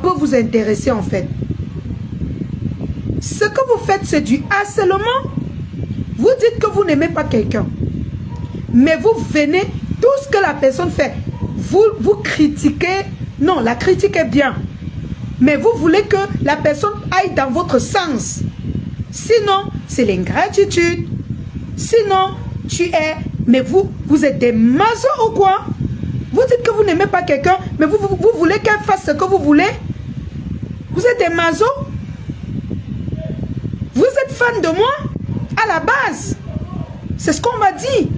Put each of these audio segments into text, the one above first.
peut vous intéresser en fait. Ce que vous faites, c'est du harcèlement. Vous dites que vous n'aimez pas quelqu'un. Mais vous venez, tout ce que la personne fait, vous critiquez. Non, la critique est bien. Mais vous voulez que la personne aille dans votre sens. Sinon, c'est l'ingratitude. Sinon, tu es... Mais vous êtes des masos ou quoi? Vous dites que vous n'aimez pas quelqu'un, mais vous voulez qu'elle fasse ce que vous voulez? Vous êtes des masos? Vous êtes fan de moi? À la base. C'est ce qu'on m'a dit.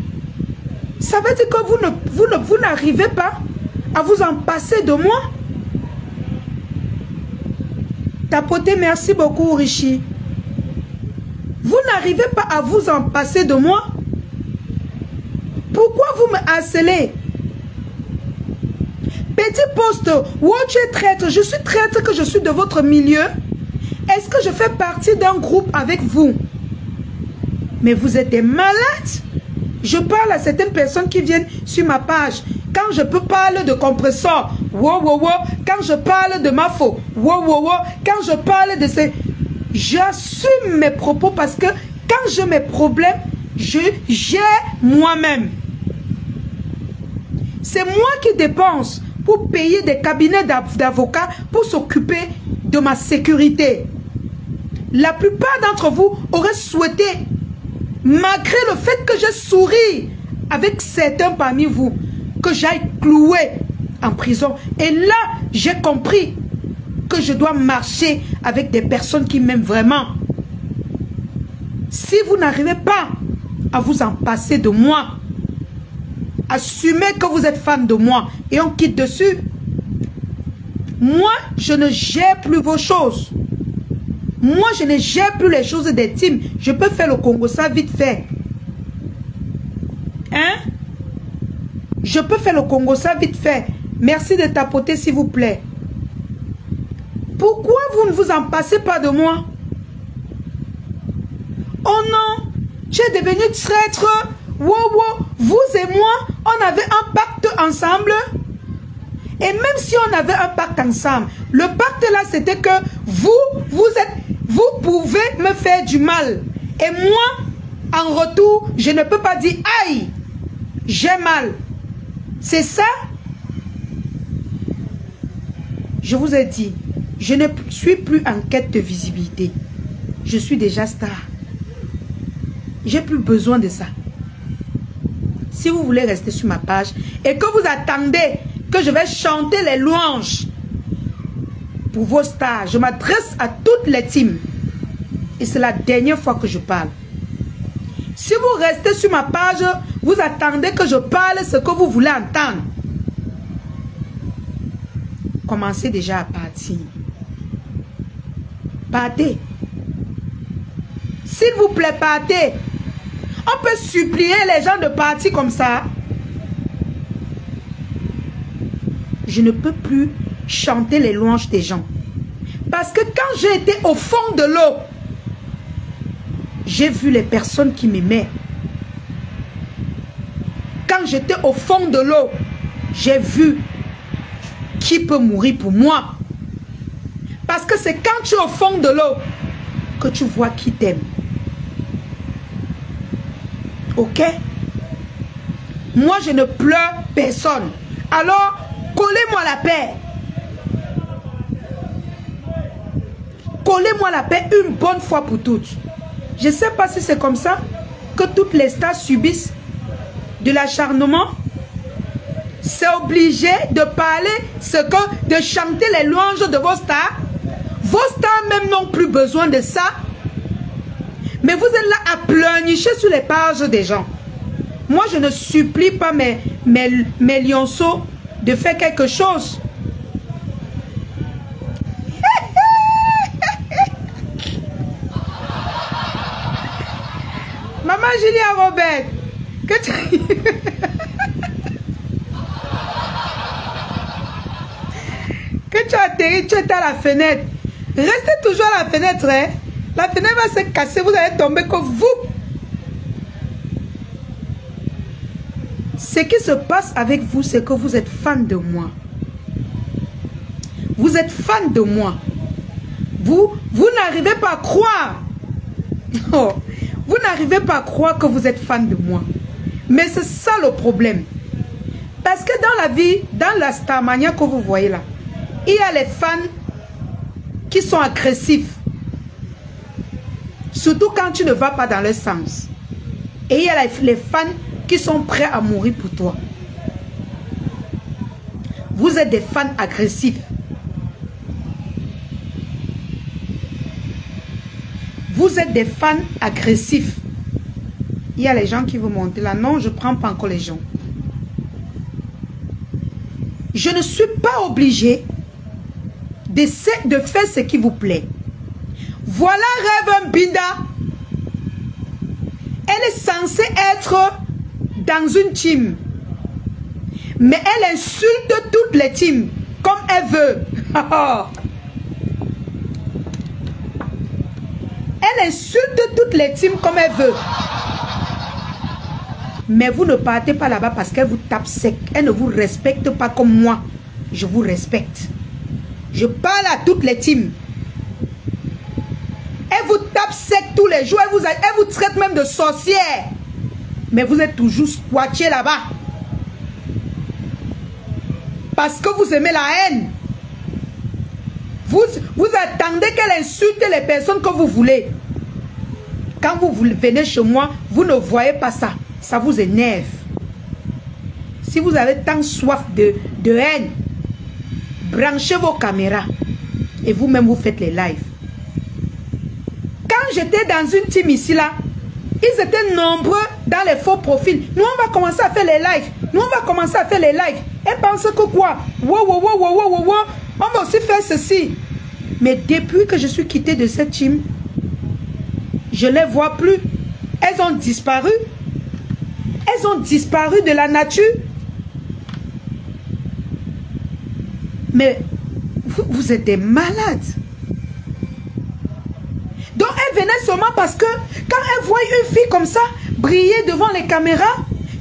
Ça veut dire que vous n'arrivez pas à vous en passer de moi? Tapoter, merci beaucoup, Rishi. Vous n'arrivez pas à vous en passer de moi? Pourquoi vous me harcelez? Petit poste, où tu es traître, je suis traître que je suis de votre milieu. Est-ce que je fais partie d'un groupe avec vous? Mais vous êtes des malades. Je parle à certaines personnes qui viennent sur ma page. Quand je peux parler de compresseur, wow, wow, wow. Quand je parle de ma faux, wow, wow, wow. Quand je parle de ces... J'assume mes propos parce que quand j'ai mes problèmes, je gère moi-même. C'est moi qui dépense pour payer des cabinets d'avocats pour s'occuper de ma sécurité. La plupart d'entre vous auraient souhaité, malgré le fait que je souris avec certains parmi vous, que j'aille clouer en prison. Et là, j'ai compris que je dois marcher avec des personnes qui m'aiment vraiment. Si vous n'arrivez pas à vous en passer de moi, assumez que vous êtes fan de moi et on quitte dessus. Moi, je ne gère plus vos choses. Moi, je ne gère plus les choses des teams. Je peux faire le Congo, ça vite fait. Hein? Je peux faire le Congo, ça vite fait. Merci de tapoter, s'il vous plaît. Pourquoi vous ne vous en passez pas de moi? Oh non, tu es devenu traître. Wow, wow. Vous et moi, on avait un pacte ensemble. Et même si on avait un pacte ensemble, le pacte là, c'était que vous pouvez me faire du mal. Et moi, en retour, je ne peux pas dire aïe, j'ai mal. C'est ça? Je vous ai dit, je ne suis plus en quête de visibilité. Je suis déjà star. J'ai plus besoin de ça. Si vous voulez rester sur ma page et que vous attendez que je vais chanter les louanges pour vos stars, je m'adresse à toutes les teams. Et c'est la dernière fois que je parle. Si vous restez sur ma page, vous attendez que je parle ce que vous voulez entendre. Commencez déjà à partir. Partez. S'il vous plaît, partez. On peut supplier les gens de partir comme ça. Je ne peux plus chanter les louanges des gens. Parce que quand j'ai été au fond de l'eau, j'ai vu les personnes qui m'aimaient. Quand j'étais au fond de l'eau, j'ai vu qui peut mourir pour moi. Parce que c'est quand tu es au fond de l'eau que tu vois qui t'aime. Ok? Moi, je ne pleure personne. Alors, collez-moi la paix. Collez-moi la paix une bonne fois pour toutes. Je ne sais pas si c'est comme ça que toutes les stars subissent de l'acharnement. C'est obligé de parler de chanter les louanges de vos stars. Vos stars même n'ont plus besoin de ça. Mais vous êtes là à pleurnicher sur les pages des gens. Moi, je ne supplie pas mes lionceaux de faire quelque chose. Maman Julia Robert, que tu... que tu as atterri, tu es à la fenêtre. Restez toujours à la fenêtre, hein. La fenêtre va se casser, vous allez tomber comme vous. Ce qui se passe avec vous, c'est que vous êtes fan de moi. Vous êtes fan de moi. Vous n'arrivez pas à croire. Oh, vous n'arrivez pas à croire que vous êtes fan de moi. Mais c'est ça le problème. Parce que dans la vie, dans la Starmania que vous voyez là, il y a les fans qui sont agressifs. Surtout quand tu ne vas pas dans leur sens. Et il y a les fans qui sont prêts à mourir pour toi. Vous êtes des fans agressifs. Vous êtes des fans agressifs. Il y a les gens qui vous montrent là. Non, je ne prends pas encore les gens. Je ne suis pas obligée de faire ce qui vous plaît. Voilà Reverend Binda. Elle est censée être dans une team. Mais elle insulte toutes les teams comme elle veut. Elle insulte toutes les teams comme elle veut. Mais vous ne partez pas là-bas parce qu'elle vous tape sec. Elle ne vous respecte pas comme moi. Je vous respecte. Je parle à toutes les teams. Elle vous tape sec tous les jours. Elle vous traite même de sorcière. Mais vous êtes toujours squatché là-bas. Parce que vous aimez la haine. Vous attendez qu'elle insulte les personnes que vous voulez. Quand vous venez chez moi, vous ne voyez pas ça. Ça vous énerve. Si vous avez tant soif de haine, branchez vos caméras. Et vous-même, vous faites les lives. Quand j'étais dans une team ici, là, ils étaient nombreux dans les faux profils. Nous, on va commencer à faire les lives. Nous, on va commencer à faire les lives. Et pensent que quoi? On va aussi faire ceci. Mais depuis que je suis quitté de cette team, je ne les vois plus. Elles ont disparu. Elles ont disparu de la nature. Mais vous êtes des malades. Donc elle venait seulement parce que quand elle voit une fille comme ça briller devant les caméras,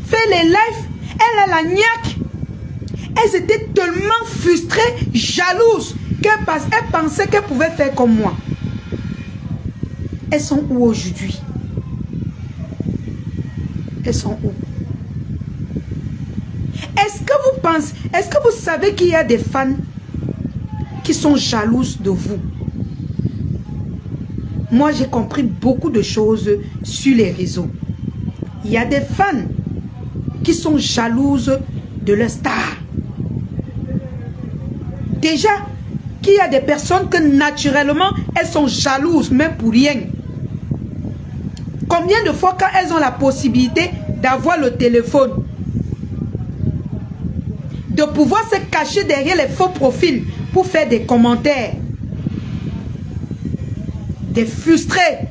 faire les lives, elle a la niaque. Elles étaient tellement frustrées, jalouses, qu'elles pensaient qu'elles pouvaient faire comme moi. Elles sont où aujourd'hui? Elles sont où? Est-ce que vous pensez, est-ce que vous savez qu'il y a des fans qui sont jalouses de vous? Moi, j'ai compris beaucoup de choses sur les réseaux. Il y a des fans qui sont jalouses de leur star. Déjà, qu'il y a des personnes que naturellement, elles sont jalouses, même pour rien. Combien de fois quand elles ont la possibilité d'avoir le téléphone, de pouvoir se cacher derrière les faux profils pour faire des commentaires, des frustrés.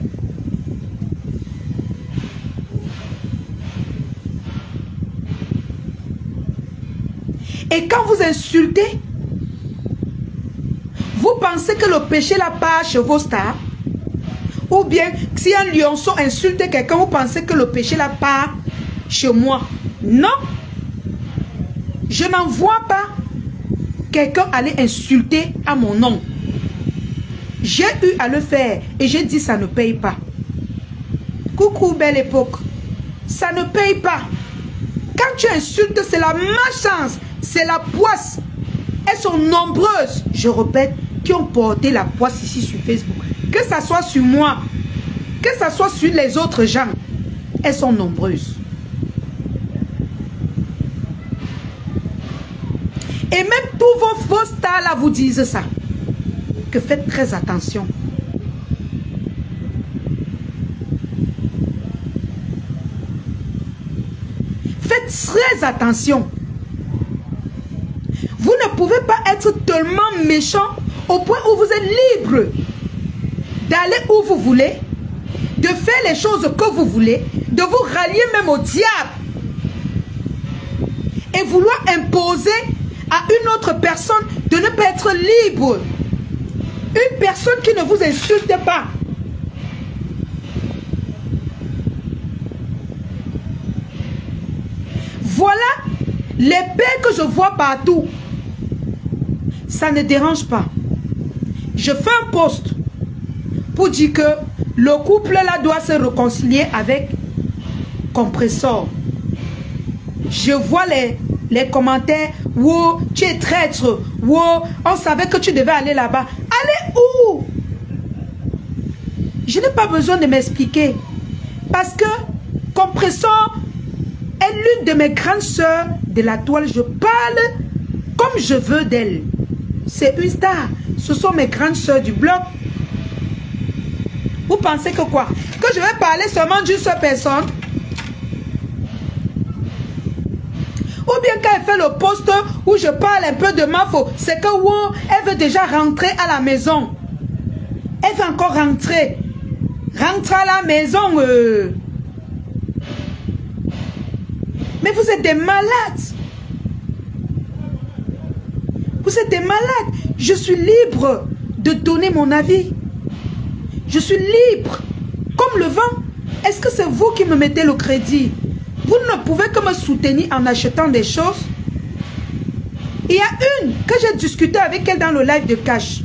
Et quand vous insultez, vous pensez que le péché là part chez vos stars? Ou bien si un lionceau insulte quelqu'un, vous pensez que le péché là part chez moi? Non. Je n'en vois pas quelqu'un aller insulter à mon nom. J'ai eu à le faire et j'ai dit ça ne paye pas. Coucou belle époque. Ça ne paye pas. Quand tu insultes, c'est la malchance, c'est la poisse. Elles sont nombreuses, je répète, qui ont porté la poisse ici sur Facebook. Que ça soit sur moi, que ça soit sur les autres gens, elles sont nombreuses. Et même tous vos stars là vous disent ça. Que faites très attention. Faites très attention. Vous ne pouvez pas être tellement méchant au point où vous êtes libre d'aller où vous voulez, de faire les choses que vous voulez, de vous rallier même au diable et vouloir imposer à une autre personne de ne pas être libre. Une personne qui ne vous insulte pas. Voilà les paix que je vois partout. ça ne dérange pas. Je fais un post pour dire que le couple là doit se réconcilier avec Compressor. Je vois les commentaires. Wow, tu es traître. Wow, on savait que tu devais aller là-bas. Allez où? Je n'ai pas besoin de m'expliquer. Parce que Compressor est l'une de mes grandes sœurs de la toile. Je parle comme je veux d'elle. C'est une star. Ce sont mes grandes sœurs du blog. Vous pensez que quoi? Que je vais parler seulement d'une seule personne? Ou bien quand elle fait le post où je parle un peu de Mafo, c'est que wow, elle veut déjà rentrer à la maison. Elle veut encore rentrer. Rentre à la maison. Mais vous êtes des malades. Vous êtes des malades. Je suis libre de donner mon avis. Je suis libre. Comme le vent. Est-ce que c'est vous qui me mettez le crédit? Vous ne pouvez que me soutenir en achetant des choses. Il y a une que j'ai discuté avec elle dans le live de Cash.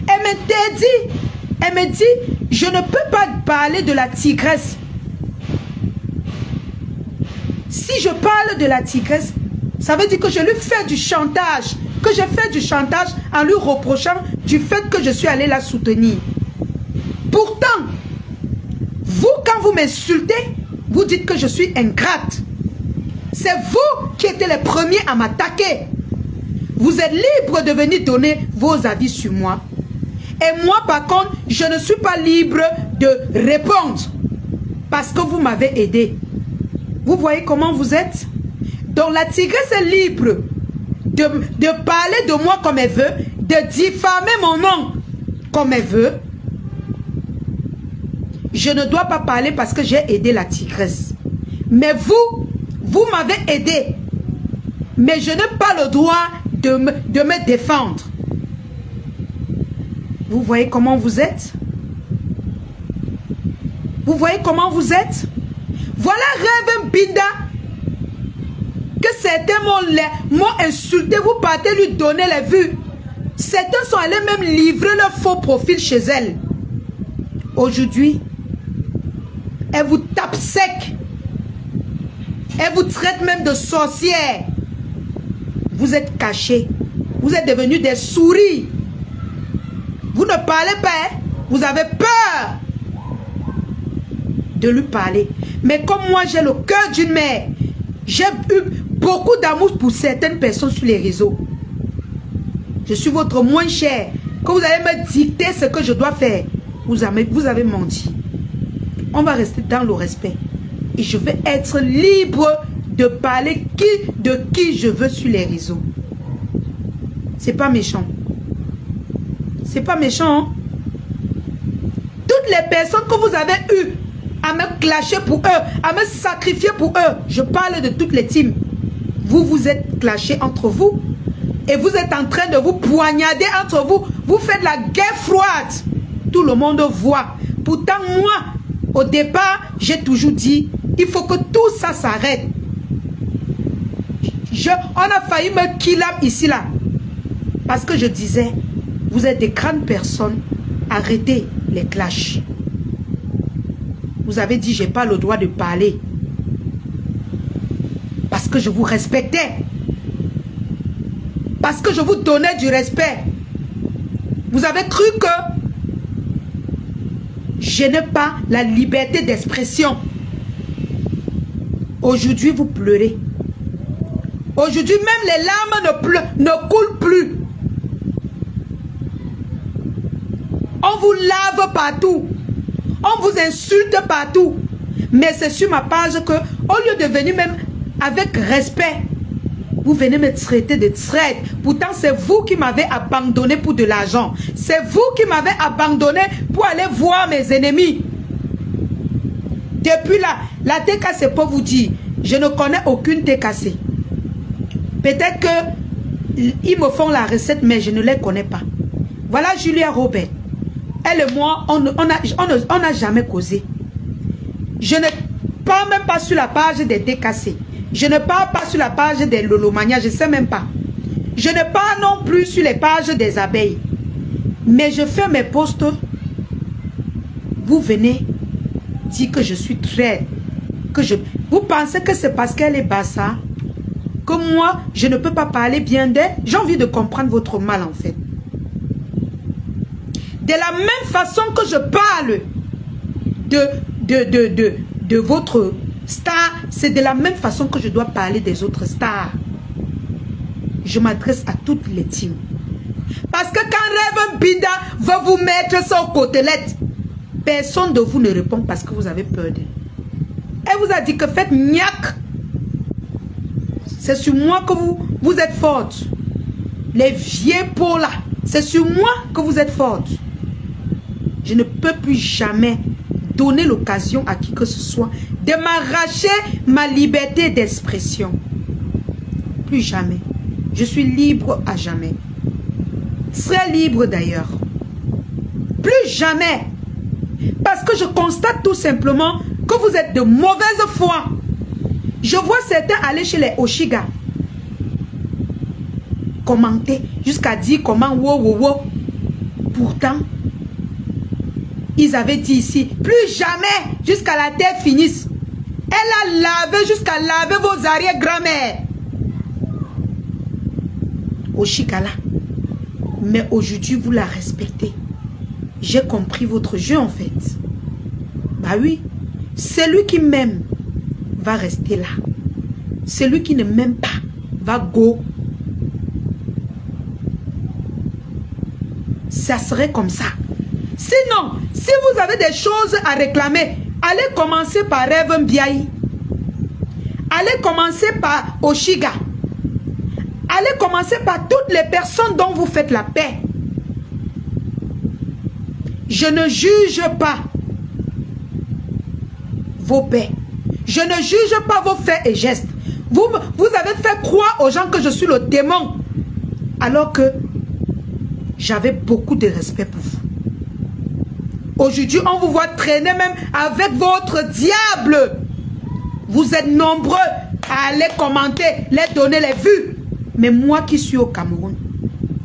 Elle me dit, je ne peux pas parler de la tigresse. Si je parle de la tigresse, ça veut dire que je lui fais du chantage. Que je fais du chantage en lui reprochant du fait que je suis allé la soutenir. Pourtant, vous, quand vous m'insultez, vous dites que je suis ingrate. C'est vous qui étiez les premiers à m'attaquer. Vous êtes libre de venir donner vos avis sur moi. Et moi, par contre, je ne suis pas libre de répondre. Parce que vous m'avez aidé. Vous voyez comment vous êtes? Donc la tigresse est libre de parler de moi comme elle veut, de diffamer mon nom comme elle veut. Je ne dois pas parler parce que j'ai aidé la tigresse. Mais vous m'avez aidé. Mais je n'ai pas le droit de me défendre. Vous voyez comment vous êtes? Vous voyez comment vous êtes? Voilà Rêve Binda. Que certains m'ont insulté. Vous partez lui donner les vues. Certains sont allés même livrer leur faux profil chez elle. Aujourd'hui, elle vous tape sec. Elle vous traite même de sorcière. Vous êtes cachés. Vous êtes devenus des souris. Vous ne parlez pas, hein? Vous avez peur de lui parler. Mais comme moi, j'ai le cœur d'une mère. J'ai eu beaucoup d'amour pour certaines personnes sur les réseaux. Je suis votre moins cher. Que vous allez me dicter ce que je dois faire. Vous avez menti. On va rester dans le respect. Et je vais être libre de parler de qui je veux sur les réseaux. C'est pas méchant. C'est pas méchant. Hein? Toutes les personnes que vous avez eues à me clasher pour eux, à me sacrifier pour eux, je parle de toutes les teams. Vous vous êtes clashés entre vous et vous êtes en train de vous poignarder entre vous. Vous faites la guerre froide. Tout le monde voit. Pourtant, moi, au départ, j'ai toujours dit, il faut que tout ça s'arrête. On a failli me kill ici, là. Parce que je disais, vous êtes des grandes personnes, arrêtez les clashs. Vous avez dit, j'ai pas le droit de parler. Parce que je vous respectais. Parce que je vous donnais du respect. Vous avez cru que je n'ai pas la liberté d'expression. Aujourd'hui, vous pleurez. Aujourd'hui, même les larmes ne coulent plus. On vous lave partout. On vous insulte partout. Mais c'est sur ma page que, au lieu de venir même avec respect, vous venez me traiter de traite. Pourtant, c'est vous qui m'avez abandonné pour de l'argent. C'est vous qui m'avez abandonné pour aller voir mes ennemis. Depuis là, la TKC, pour vous dire, je ne connais aucune TKC. Peut-être qu'ils me font la recette, mais je ne les connais pas. Voilà Julia Robert. Elle et moi, on n'a jamais causé. Je ne parle même pas sur la page des TKC. Je ne parle pas sur la page des Lolomania, je ne sais même pas. Je ne pars non plus sur les pages des abeilles. Mais je fais mes posts. Vous venez dire que je suis très... Vous pensez que c'est parce qu'elle est bassa que moi, je ne peux pas parler bien d'elle? J'ai envie de comprendre votre mal en fait. De la même façon que je parle de votre star, c'est de la même façon que je dois parler des autres stars. Je m'adresse à toutes les teams. Parce que quand Reverend Bida va vous mettre son côtelette, personne de vous ne répond parce que vous avez peur d'elle. Elle vous a dit que faites niaque. C'est sur moi que vous êtes forte. Les vieux pots là, c'est sur moi que vous êtes forte. Je ne peux plus jamais donner l'occasion à qui que ce soit de m'arracher ma liberté d'expression. Plus jamais. Je suis libre à jamais. Très libre d'ailleurs. Plus jamais. Parce que je constate tout simplement que vous êtes de mauvaise foi. Je vois certains aller chez les Oshiga. Commenter jusqu'à dire comment wow wow wow. Pourtant, ils avaient dit ici, plus jamais jusqu'à la terre finisse. Elle a lavé jusqu'à laver vos arrière-grand-mères. Oshiga là. Mais aujourd'hui, vous la respectez. J'ai compris votre jeu en fait. Bah oui. Celui qui m'aime va rester là. Celui qui ne m'aime pas va go. Ça serait comme ça. Sinon, si vous avez des choses à réclamer, allez commencer par Reverend Biaï. Allez commencer par Oshiga. Allez commencer par toutes les personnes dont vous faites la paix. Je ne juge pas vos paix. Je ne juge pas vos faits et gestes. Vous avez fait croire aux gens que je suis le démon. Alors que j'avais beaucoup de respect pour vous. Aujourd'hui, on vous voit traîner même avec votre diable. Vous êtes nombreux à aller commenter, les donner les vues. Mais moi qui suis au Cameroun,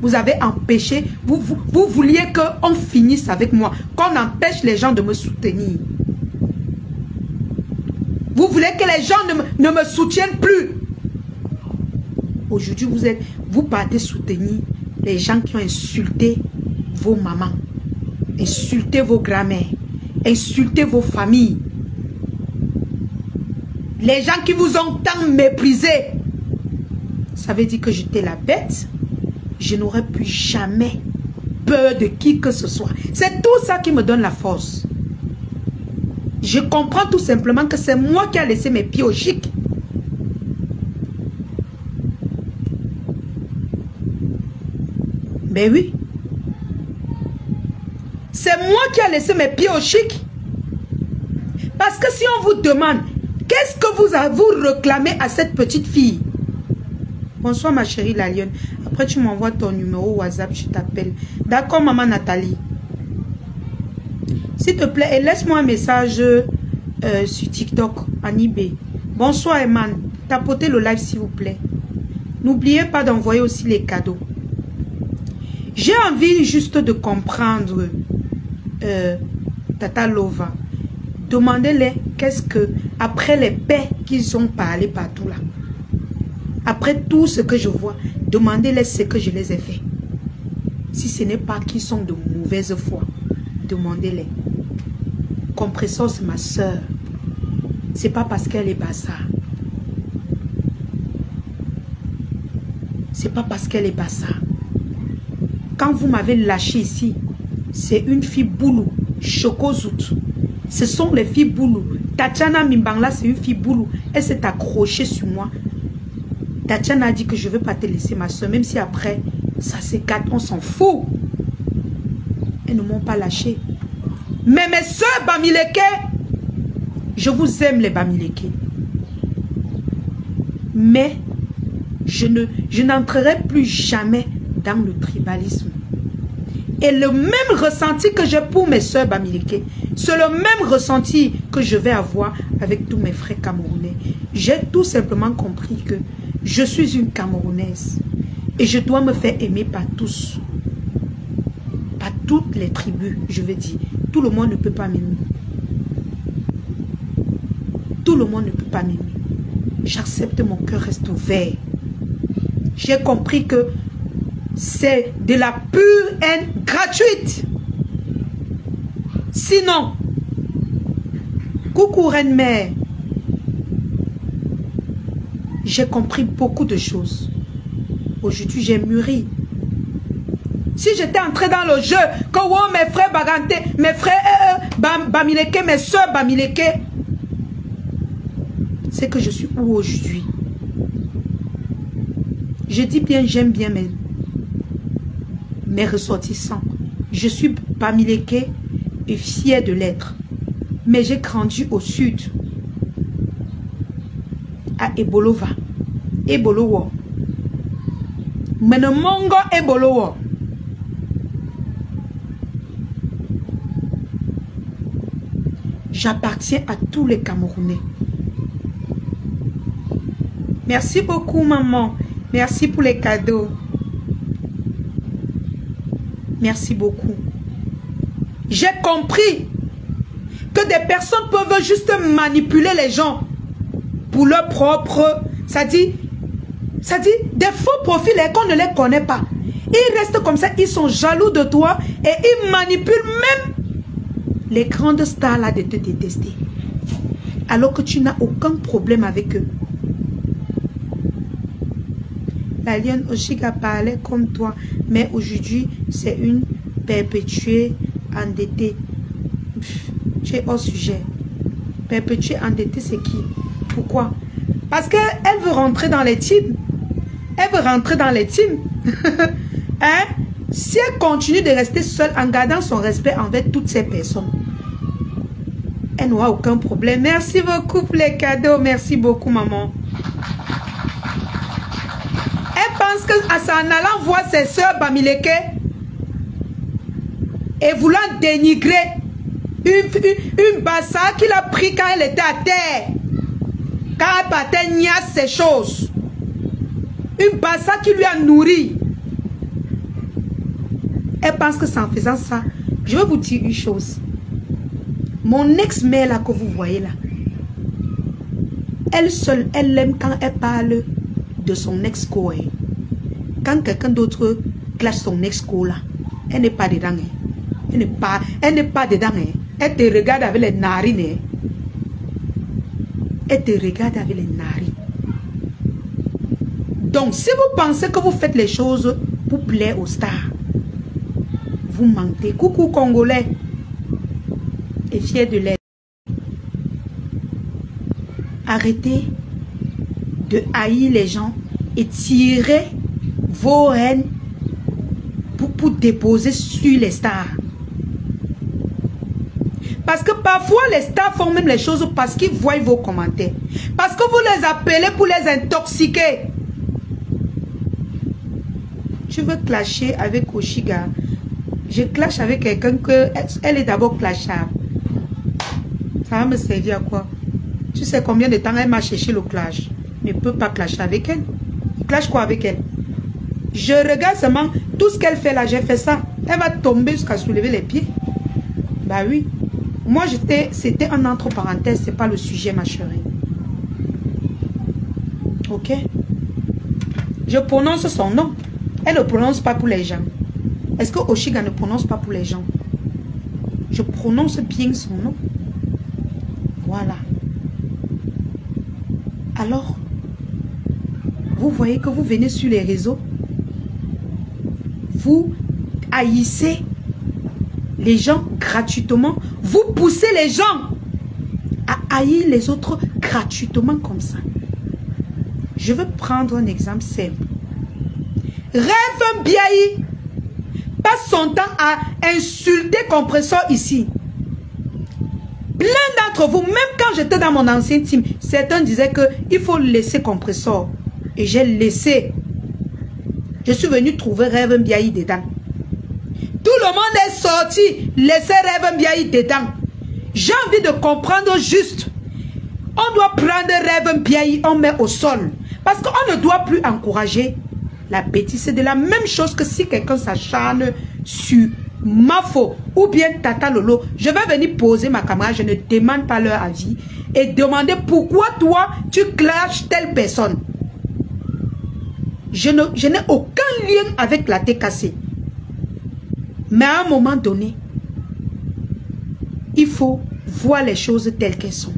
vous avez empêché, vous vouliez qu'on finisse avec moi, qu'on empêche les gens de me soutenir. Vous voulez que les gens ne me soutiennent plus. Aujourd'hui, vous partez soutenir les gens qui ont insulté vos mamans, insulté vos grand-mères, insulté vos familles. Les gens qui vous ont tant méprisé. Ça veut dire que j'étais la bête. Je n'aurais plus jamais peur de qui que ce soit. C'est tout ça qui me donne la force. Je comprends tout simplement que c'est moi qui ai laissé mes pieds au chic. Ben oui. C'est moi qui ai laissé mes pieds au chic. Parce que si on vous demande, qu'est-ce que vous réclamez à cette petite fille? Bonsoir ma chérie la lionne. Après tu m'envoies ton numéro WhatsApp, je t'appelle. D'accord maman Nathalie. S'il te plaît, et laisse-moi un message sur TikTok, Anibé. Bonsoir Eman. Tapotez le live s'il vous plaît. N'oubliez pas d'envoyer aussi les cadeaux. J'ai envie juste de comprendre Tata Lova. Demandez-les qu'est-ce que, après les paix qu'ils ont parlé partout là. Après tout ce que je vois, demandez-les ce que je les ai fait. Si ce n'est pas qu'ils sont de mauvaise foi, demandez-les. Compressor, c'est ma soeur. C'est pas parce qu'elle est bassa. C'est pas parce qu'elle est bassa. Quand vous m'avez lâché ici, c'est une fille boulou, Chocozout. Ce sont les filles boulou. Tatiana Mimbangla, c'est une fille boulou. Elle s'est accrochée sur moi. Tatiana a dit que je ne veux pas te laisser ma soeur, même si après, ça s'écarte, on s'en fout. Elles ne m'ont pas lâché. Mais mes soeurs Bamileke, je vous aime les Bamileke. Mais je n'entrerai plus jamais dans le tribalisme. Et le même ressenti que j'ai pour mes soeurs Bamileke, c'est le même ressenti que je vais avoir avec tous mes frères camerounais. J'ai tout simplement compris que je suis une Camerounaise. Et je dois me faire aimer par tous. Par toutes les tribus, je veux dire. Tout le monde ne peut pas m'aimer. Tout le monde ne peut pas m'aimer. J'accepte, mon cœur reste ouvert. J'ai compris que c'est de la pure haine gratuite. Sinon, coucou reine-mère, j'ai compris beaucoup de choses. Aujourd'hui, j'ai mûri. Si j'étais entré dans le jeu, que oh, mes frères Bagante, mes frères Bamileke, mes soeurs Bamileke, c'est que je suis où aujourd'hui? Je dis bien, j'aime bien mes ressortissants. Je suis Bamileke et fière de l'être. Mais j'ai grandi au sud, à Ebolova, Ebolowo. Menemongo Ebolowo. J'appartiens à tous les Camerounais. Merci beaucoup, maman. Merci pour les cadeaux. Merci beaucoup. J'ai compris que des personnes peuvent juste manipuler les gens pour leur propre... Ça dit des faux profils et qu'on ne les connaît pas. Ils restent comme ça, ils sont jaloux de toi et ils manipulent même les grandes stars là de te détester. Alors que tu n'as aucun problème avec eux. La lionne Oshiga parlait comme toi, mais aujourd'hui, c'est une perpétuée endettée. Tu es hors sujet. Perpétuée endettée, c'est qui? Pourquoi? Parce qu'elle veut rentrer dans les teams. Elle veut rentrer dans les teams. Hein? Si elle continue de rester seule en gardant son respect envers toutes ces personnes, elle n'aura aucun problème. Merci beaucoup pour les cadeaux. Merci beaucoup, maman. Elle pense qu'en allant voir ses soeurs Bamileke et voulant dénigrer une bassa qu'il a pris quand elle était à terre, quand elle partait niasse ces choses, une bassa qui lui a nourri, elle pense que c'est en faisant ça. Je vais vous dire une chose. Mon ex-mère là que vous voyez là, elle seule, elle aime quand elle parle de son ex-co. Quand quelqu'un d'autre clash son ex-co là, elle n'est pas dedans. Elle n'est pas dedans. Elle te regarde avec les narines. Elle te regarde avec les narines. Donc, si vous pensez que vous faites les choses pour plaire aux stars, vous mentez. Coucou Congolais. Et fier de l'être. Arrêtez de haïr les gens et tirez vos haines pour déposer sur les stars. Parce que parfois les stars font même les choses parce qu'ils voient vos commentaires. Parce que vous les appelez pour les intoxiquer. Je veux clasher avec Oshiga. Je clash avec quelqu'un que elle est d'abord clashable. Ça va me servir à quoi? Tu sais combien de temps elle m'a cherché le clash? Ne peut pas clasher avec elle. Clash quoi avec elle? Je regarde seulement tout ce qu'elle fait là. J'ai fait ça. Elle va tomber jusqu'à soulever les pieds. Bah oui. Moi c'était un entre parenthèses. C'est pas le sujet, ma chérie. Ok? Je prononce son nom. Elle ne prononce pas pour les gens. Est-ce que Oshiga ne prononce pas pour les gens? Je prononce bien son nom. Voilà. Alors, vous voyez que vous venez sur les réseaux. Vous haïssez les gens gratuitement. Vous poussez les gens à haïr les autres gratuitement comme ça. Je veux prendre un exemple simple. Rêve Biaï passe son temps à insulter Compressor ici. Plein d'entre vous, même quand j'étais dans mon ancien team, certains disaient qu'il faut laisser Compressor. Et j'ai laissé. Je suis venu trouver Rêve Biaï dedans. Tout le monde est sorti, laissez Rêve Biaï dedans. J'ai envie de comprendre juste. On doit prendre Rêve Biaï, on met au sol. Parce qu'on ne doit plus encourager La bêtise, c'est de la même chose que si quelqu'un s'acharne sur Mafo ou bien Tata Lolo. Je vais venir poser ma caméra, je ne demande pas leur avis et demander pourquoi toi, tu clashes telle personne. Je n'ai aucun lien avec la TKC. Mais à un moment donné, il faut voir les choses telles qu'elles sont.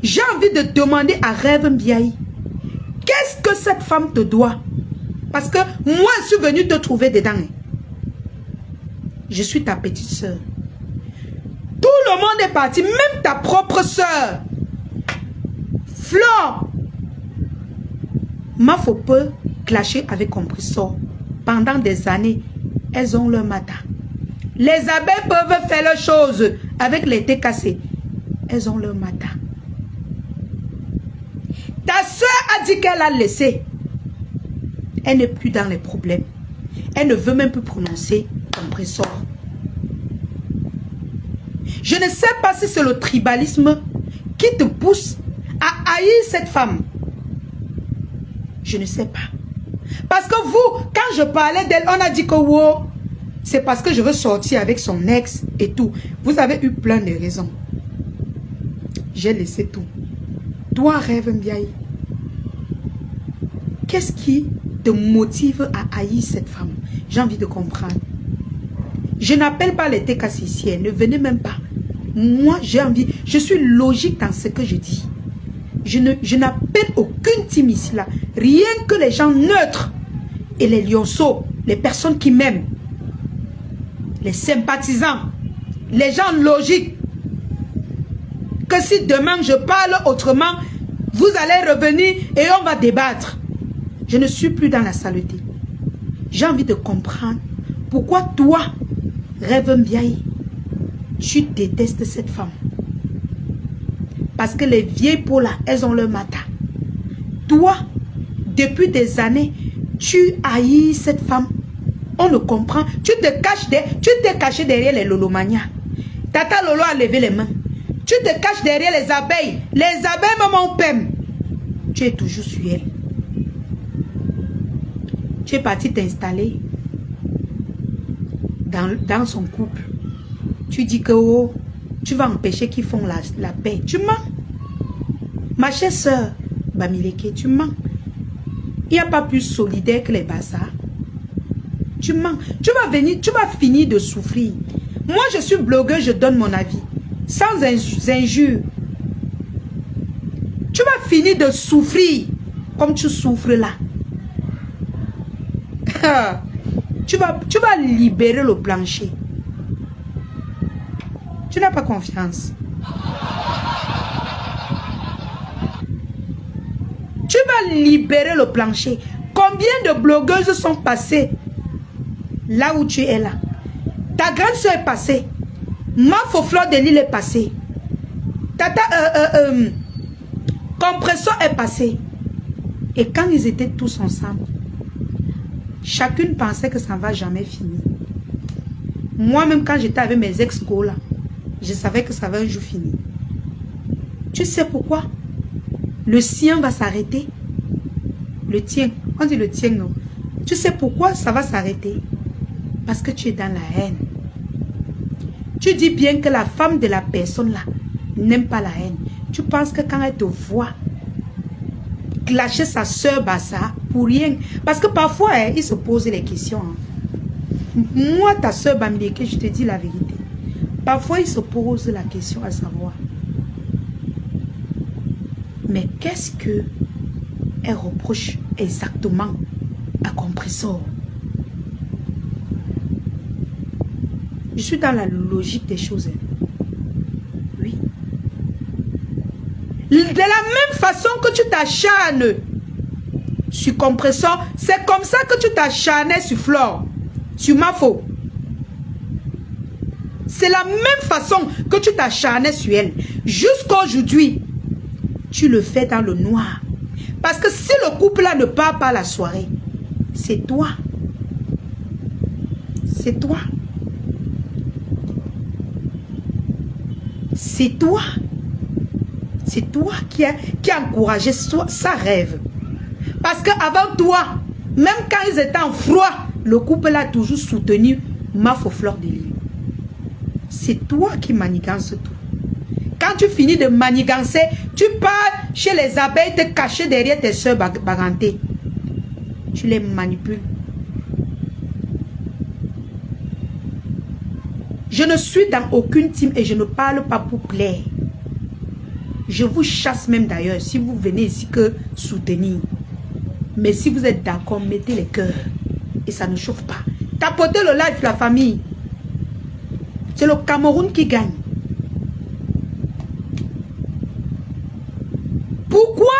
J'ai envie de demander à Rêve Mbiaye, qu'est-ce que cette femme te doit? Parce que moi, je suis venue te trouver dedans. Je suis ta petite soeur. Tout le monde est parti, même ta propre soeur. Flore. Mafo peut clasher avec Compressor. Pendant des années, elles ont leur matin. Les abeilles peuvent faire leurs choses avec les TKC. Elles ont leur matin. Ta soeur a dit qu'elle a laissé. Elle n'est plus dans les problèmes. Elle ne veut même plus prononcer Compressor. Je ne sais pas si c'est le tribalisme qui te pousse à haïr cette femme. Je ne sais pas. Parce que vous, quand je parlais d'elle, on a dit que wow, c'est parce que je veux sortir avec son ex et tout. Vous avez eu plein de raisons. J'ai laissé tout. Toi, Rêve Mbiaye, qu'est-ce qui te motive à haïr cette femme? J'ai envie de comprendre. Je n'appelle pas les TKC, ne venez même pas. Moi, j'ai envie, je suis logique dans ce que je dis. Je n'appelle aucune team ici là. Rien que les gens neutres et les lionceaux, les personnes qui m'aiment, les sympathisants, les gens logiques. Que si demain je parle autrement, vous allez revenir et on va débattre. Je ne suis plus dans la saleté. J'ai envie de comprendre pourquoi toi, Rêve Mbiaye, tu détestes cette femme. Parce que les vieilles peaux là, elles ont leur matin. Toi, depuis des années, tu haïs cette femme. On ne comprend. Tu t'es caché derrière les Lolomania. Tata Lolo a levé les mains. Tu te caches derrière les abeilles. Les abeilles, maman, pème. Tu es toujours sur elle. Tu es parti t'installer dans son couple. Tu dis que oh, tu vas empêcher qu'ils font la paix. Tu mens. Ma chère soeur, Bamileke, tu mens. Il n'y a pas plus solidaire que les bazars. Tu mens. Tu vas venir, tu vas finir de souffrir. Moi, je suis blogueur, je donne mon avis. Sans injure. Tu vas finir de souffrir comme tu souffres là. Tu vas libérer le plancher. Tu n'as pas confiance. Tu vas libérer le plancher. Combien de blogueuses sont passées là où tu es là? Ta grande soeur est passée. Mafo Flore de Lille est passée. Tata Compressor est passé. Et quand ils étaient tous ensemble, chacune pensait que ça ne va jamais finir. Moi-même, quand j'étais avec mes ex-go là, je savais que ça va un jour finir. Tu sais pourquoi? Le sien va s'arrêter. Le tien. On dit le tien, non. Tu sais pourquoi ça va s'arrêter? Parce que tu es dans la haine. Tu dis bien que la femme de la personne là n'aime pas la haine. Tu penses que quand elle te voit clasher sa soeur Bassa pour rien. Parce que parfois, hein, il se pose les questions. Hein. Moi, ta soeur Bamileke, je te dis la vérité. Parfois, il se pose la question à savoir. Mais qu'est-ce que elle reproche exactement à Compressor? Je suis dans la logique des choses. Oui. De la même façon que tu t'acharnes sur Compressor, c'est comme ça que tu t'acharnais sur Flore, sur Mafo. C'est la même façon que tu t'acharnais sur elle. Jusqu'à aujourd'hui, tu le fais dans le noir. Parce que si le couple-là ne part pas la soirée, c'est toi. C'est toi. C'est toi. C'est toi qui a encouragé sa rêve. Parce qu'avant toi, même quand ils étaient en froid, le couple a toujours soutenu Mafo Fleur de Lys. C'est toi qui manigances tout. Quand tu finis de manigancer, tu pars chez les abeilles te cacher derrière tes soeurs bagantées. Tu les manipules. Je ne suis dans aucune team et je ne parle pas pour plaire. Je vous chasse même d'ailleurs si vous venez ici que soutenir. Mais si vous êtes d'accord, mettez les cœurs. Et ça ne chauffe pas. Tapotez le live, la famille. C'est le Cameroun qui gagne. Pourquoi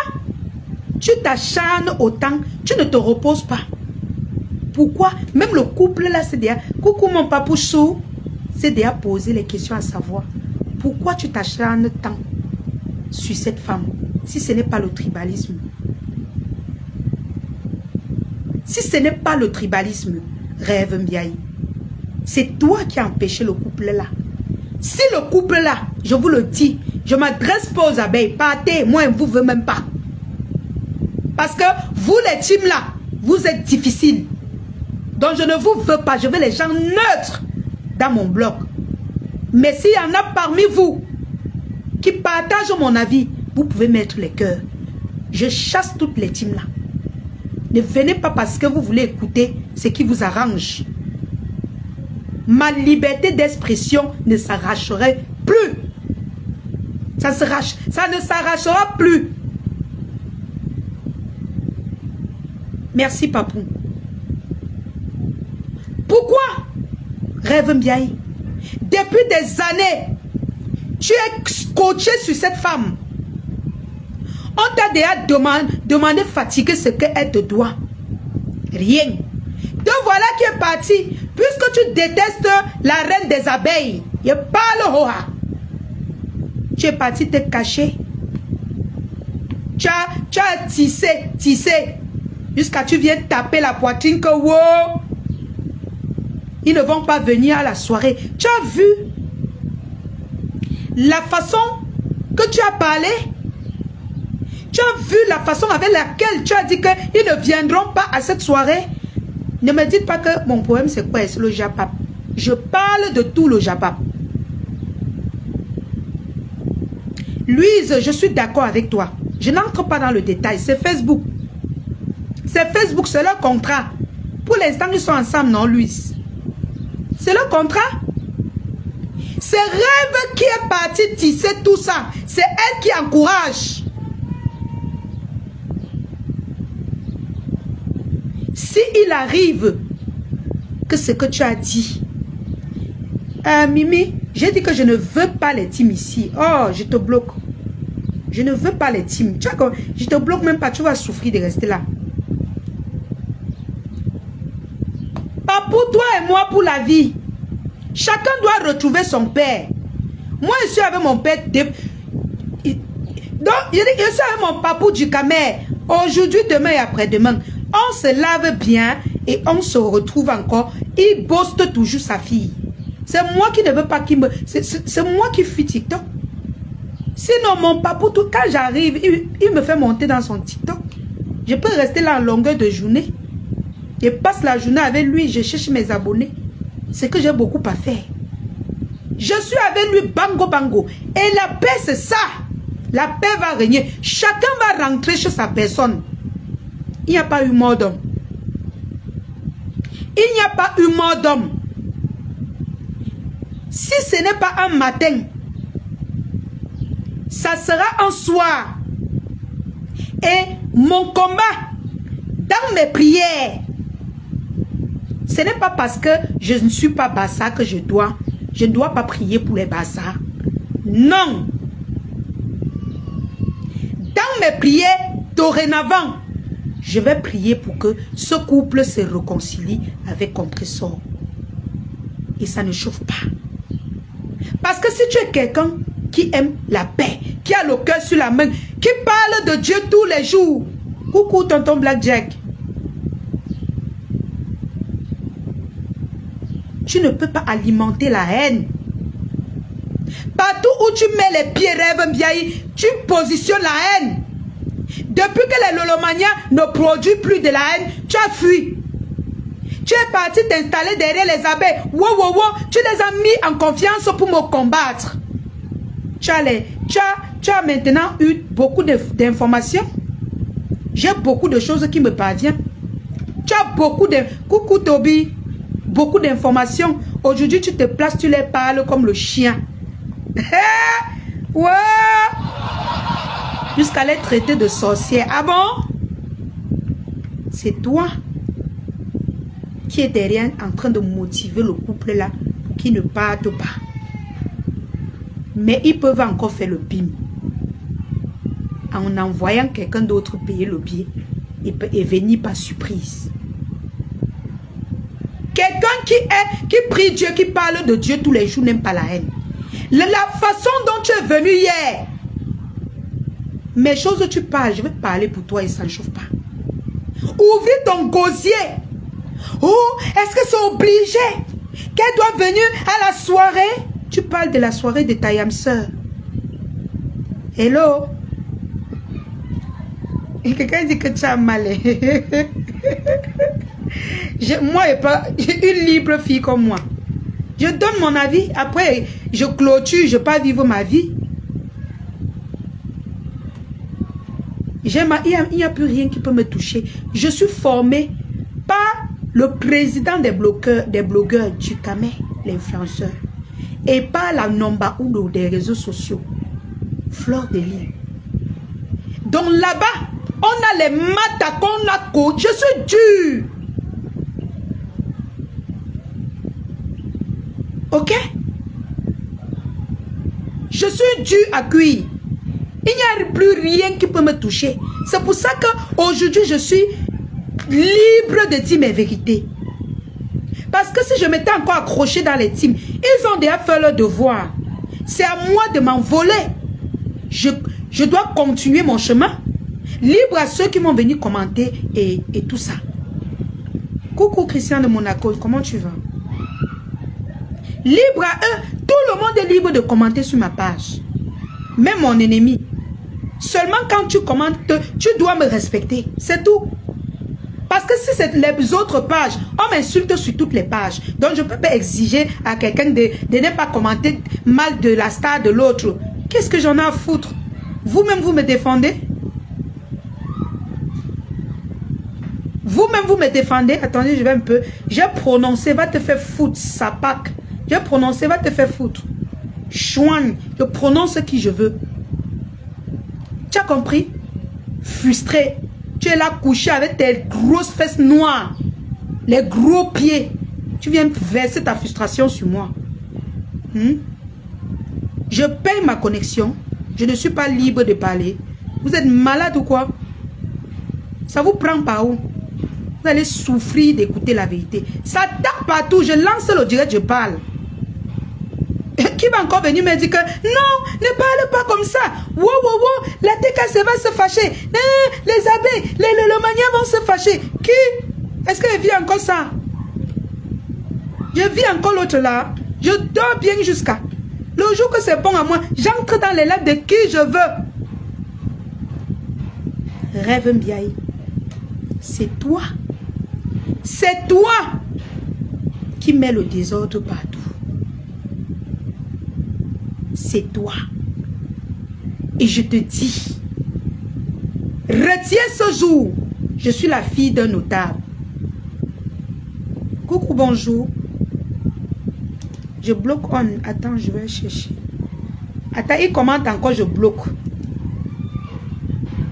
tu t'acharnes autant? Tu ne te reposes pas. Pourquoi? Même le couple là, c'est déjà... Coucou mon papou Chou. C'est déjà poser les questions à savoir. Pourquoi tu t'acharnes tant sur cette femme? Si ce n'est pas le tribalisme. Si ce n'est pas le tribalisme, Rêve Mbiaye, c'est toi qui as empêché le couple là. Si le couple là, je vous le dis, je m'adresse pas aux abeilles, partez, moi je ne vous veux même pas. Parce que vous les teams là, vous êtes difficiles. Donc je ne vous veux pas, je veux les gens neutres dans mon bloc. Mais s'il y en a parmi vous qui partagent mon avis, vous pouvez mettre les cœurs. Je chasse toutes les teams là. Ne venez pas parce que vous voulez écouter ce qui vous arrange. Ma liberté d'expression ne s'arracherait plus. Ça ne s'arrachera plus. Merci, papou. Pourquoi, Rêve Mbiaye, depuis des années, tu es scotché sur cette femme? On t'a déjà demandé fatiguer ce qu'elle te doit. Rien. Te voilà qui est parti. Puisque tu détestes la reine des abeilles. Je parle hoa. Tu es parti te cacher. Tu as tissé. Jusqu'à tu viens taper la poitrine que wow. Ils ne vont pas venir à la soirée. Tu as vu la façon que tu as parlé? Tu as vu la façon avec laquelle tu as dit qu'ils ne viendront pas à cette soirée? Ne me dites pas que mon problème c'est quoi? C'est le Japap. Je parle de tout le Japap. Louise, je suis d'accord avec toi. Je n'entre pas dans le détail. C'est Facebook. C'est Facebook, c'est leur contrat. Pour l'instant, ils sont ensemble, non, Louise? C'est leur contrat. C'est Rêve qui est parti tisser tout ça. C'est elle qui encourage. Si il arrive que ce que tu as dit, Mimi, j'ai dit que je ne veux pas les teams ici. Oh, je te bloque. Je ne veux pas les teams. Tu vois, je te bloque même pas. Tu vas souffrir de rester là. Pas pour toi et moi pour la vie. Chacun doit retrouver son père. Moi, je suis avec mon père. Donc, je suis avec mon papou du Camer. Aujourd'hui, demain et après-demain. On se lave bien et on se retrouve encore. Il boste toujours sa fille. C'est moi qui ne veux pas qu'il me... C'est moi qui fuis TikTok. Sinon, mon papou, quand j'arrive, il me fait monter dans son TikTok. Je peux rester là en longueur de journée. Je passe la journée avec lui, je cherche mes abonnés. C'est que j'ai beaucoup à faire. Je suis avec lui, bango, bango. Et la paix, c'est ça. La paix va régner. Chacun va rentrer chez sa personne. Il n'y a pas eu mort d'homme. Il n'y a pas eu mort d'homme. Si ce n'est pas un matin, ça sera un soir. Et mon combat, dans mes prières, ce n'est pas parce que je ne suis pas Bassa que je ne dois pas prier pour les Bassa. Non. Dans mes prières, dorénavant, je vais prier pour que ce couple se réconcilie avec Contre-Sort. Et ça ne chauffe pas. Parce que si tu es quelqu'un qui aime la paix, qui a le cœur sur la main, qui parle de Dieu tous les jours. Coucou tonton Blackjack. Tu ne peux pas alimenter la haine. Partout où tu mets les pieds, Rêve Mbiaye, tu positionnes la haine. Depuis que les Lolomania ne produisent plus de la haine, tu as fui. Tu es parti t'installer derrière les abeilles. Wow, wow, wow. Tu les as mis en confiance pour me combattre. Tu as maintenant eu beaucoup d'informations. J'ai beaucoup de choses qui me parviennent. Tu as beaucoup de... Coucou Toby. Beaucoup d'informations. Aujourd'hui, tu te places, tu les parles comme le chien. Ouais. Jusqu'à les traiter de sorcières. Ah bon? C'est toi qui est derrière en train de motiver le couple là pour qu'il ne parte pas. Mais ils peuvent encore faire le bim. En envoyant quelqu'un d'autre payer le billet et venir par surprise. Quelqu'un qui prie Dieu, qui parle de Dieu tous les jours, n'aime pas la haine. La façon dont tu es venu hier. Mes choses tu parles, je vais parler pour toi et ça ne chauffe pas. Ouvre ton gosier. Oh, est-ce que c'est obligé qu'elle doit venir à la soirée? Tu parles de la soirée de ta yam sœur. Hello? Et quelqu'un dit que tu as mal. Moi, j'ai une libre fille comme moi. Je donne mon avis. Après, je clôture. Je ne peux pas vivre ma vie. Il n'y a plus rien qui peut me toucher. Je suis formée par le président des blogueurs du Camé, l'influenceur. Et par la Nomba Udo des réseaux sociaux. Fleur de Lille. Donc là-bas, on a les matas qu'on a coach. Je suis dur. Ok? Je suis dur à cuire. Il n'y a plus rien qui peut me toucher. C'est pour ça qu'aujourd'hui, je suis libre de dire mes vérités. Parce que si je m'étais encore accroché dans les teams, ils ont déjà fait leur devoir. C'est à moi de m'envoler. Je dois continuer mon chemin. Libre à ceux qui m'ont venu commenter et tout ça. Coucou Christian de Monaco, comment tu vas? Libre à eux. Tout le monde est libre de commenter sur ma page. Même mon ennemi. Seulement quand tu commentes, tu dois me respecter. C'est tout. Parce que si c'est les autres pages, on m'insulte sur toutes les pages. Donc je ne peux pas exiger à quelqu'un de ne pas commenter mal de la star de l'autre. Qu'est-ce que j'en ai à foutre? Vous-même, vous me défendez? Vous-même, vous me défendez? Attendez, je vais un peu... J'ai prononcé, va te faire foutre, sapac. J'ai prononcé, va te faire foutre. Chouane, je prononce ce qui je veux. Tu as compris? Frustré. Tu es là couché avec tes grosses fesses noires. Les gros pieds. Tu viens verser ta frustration sur moi. Je paye ma connexion. Je ne suis pas libre de parler. Vous êtes malade ou quoi? Ça vous prend par où? Vous allez souffrir d'écouter la vérité. Ça tape partout. Je lance le direct, je parle. Qui va encore venir me dire que non, ne parle pas comme ça. Wow, wow, wow, la TKC va se fâcher. Les abeilles, les Lolomaniens vont se fâcher. Qui? Est-ce que je vis encore ça? Je vis encore l'autre là. Je dors bien jusqu'à. Le jour que c'est bon à moi, j'entre dans les lacs de qui je veux. Rêve Mbiaye. C'est toi. C'est toi qui mets le désordre partout. C'est toi. Et je te dis, retiens ce jour. Je suis la fille d'un notable. Coucou, bonjour. Je bloque on. Attends, je vais chercher. Attends, il commente encore, je bloque.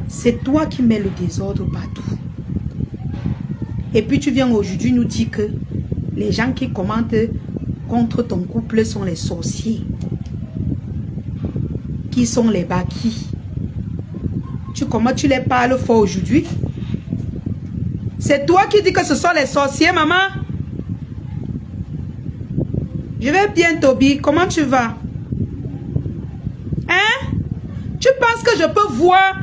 C'est toi qui mets le désordre partout. Et puis tu viens aujourd'hui nous dire que les gens qui commentent contre ton couple sont les sorciers. Qui sont les bâquis. Comment tu les parles fort aujourd'hui? C'est toi qui dis que ce sont les sorciers, maman? Je vais bien, Toby. Comment tu vas? Hein? Tu penses que je peux voir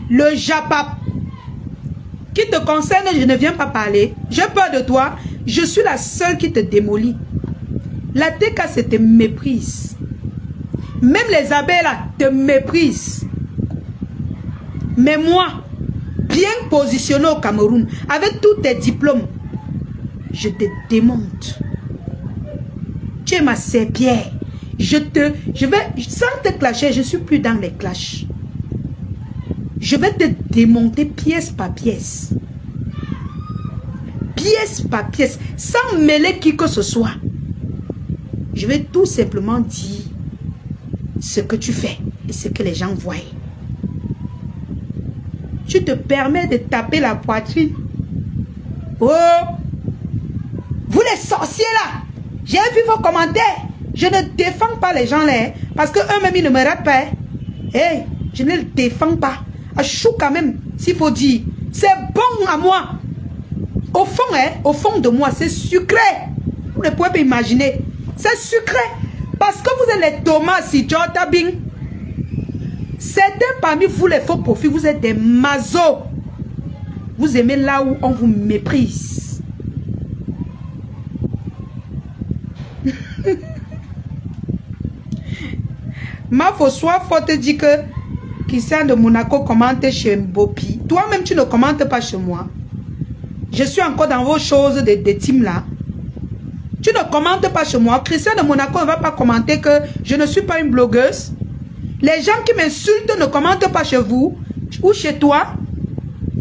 le japap qui te concerne? Je ne viens pas parler. J'ai peur de toi. Je suis la seule qui te démolit. La TKC te méprise. Même les abeilles là te méprisent. Mais moi, bien positionné au Cameroun, avec tous tes diplômes, je te démonte. Tu es ma serpillère. Je vais, sans te clasher, je ne suis plus dans les clashs. Je vais te démonter pièce par pièce. Pièce par pièce, sans mêler qui que ce soit. Je vais tout simplement dire ce que tu fais et ce que les gens voient. Tu te permets de taper la poitrine. Oh! Vous les sorciers là, j'ai vu vos commentaires. Je ne défends pas les gens là, parce que eux-mêmes ils ne me ratent pas. Hey, je ne les défends pas. À chou quand même, s'il faut dire. C'est bon à moi. Au fond de moi, c'est sucré. Vous ne pouvez pas imaginer. C'est sucré. Parce que vous êtes les Thomas, si Jordan Bing. Certains parmi vous, les faux profils, vous êtes des mazos. Vous aimez là où on vous méprise. Ma Fossois, faut te dire que Christian de Monaco commente chez Mbopi. Toi-même, tu ne commentes pas chez moi. Je suis encore dans vos choses de team là. Tu ne commentes pas chez moi. Christian de Monaco ne va pas commenter que je ne suis pas une blogueuse. Les gens qui m'insultent ne commentent pas chez vous ou chez toi.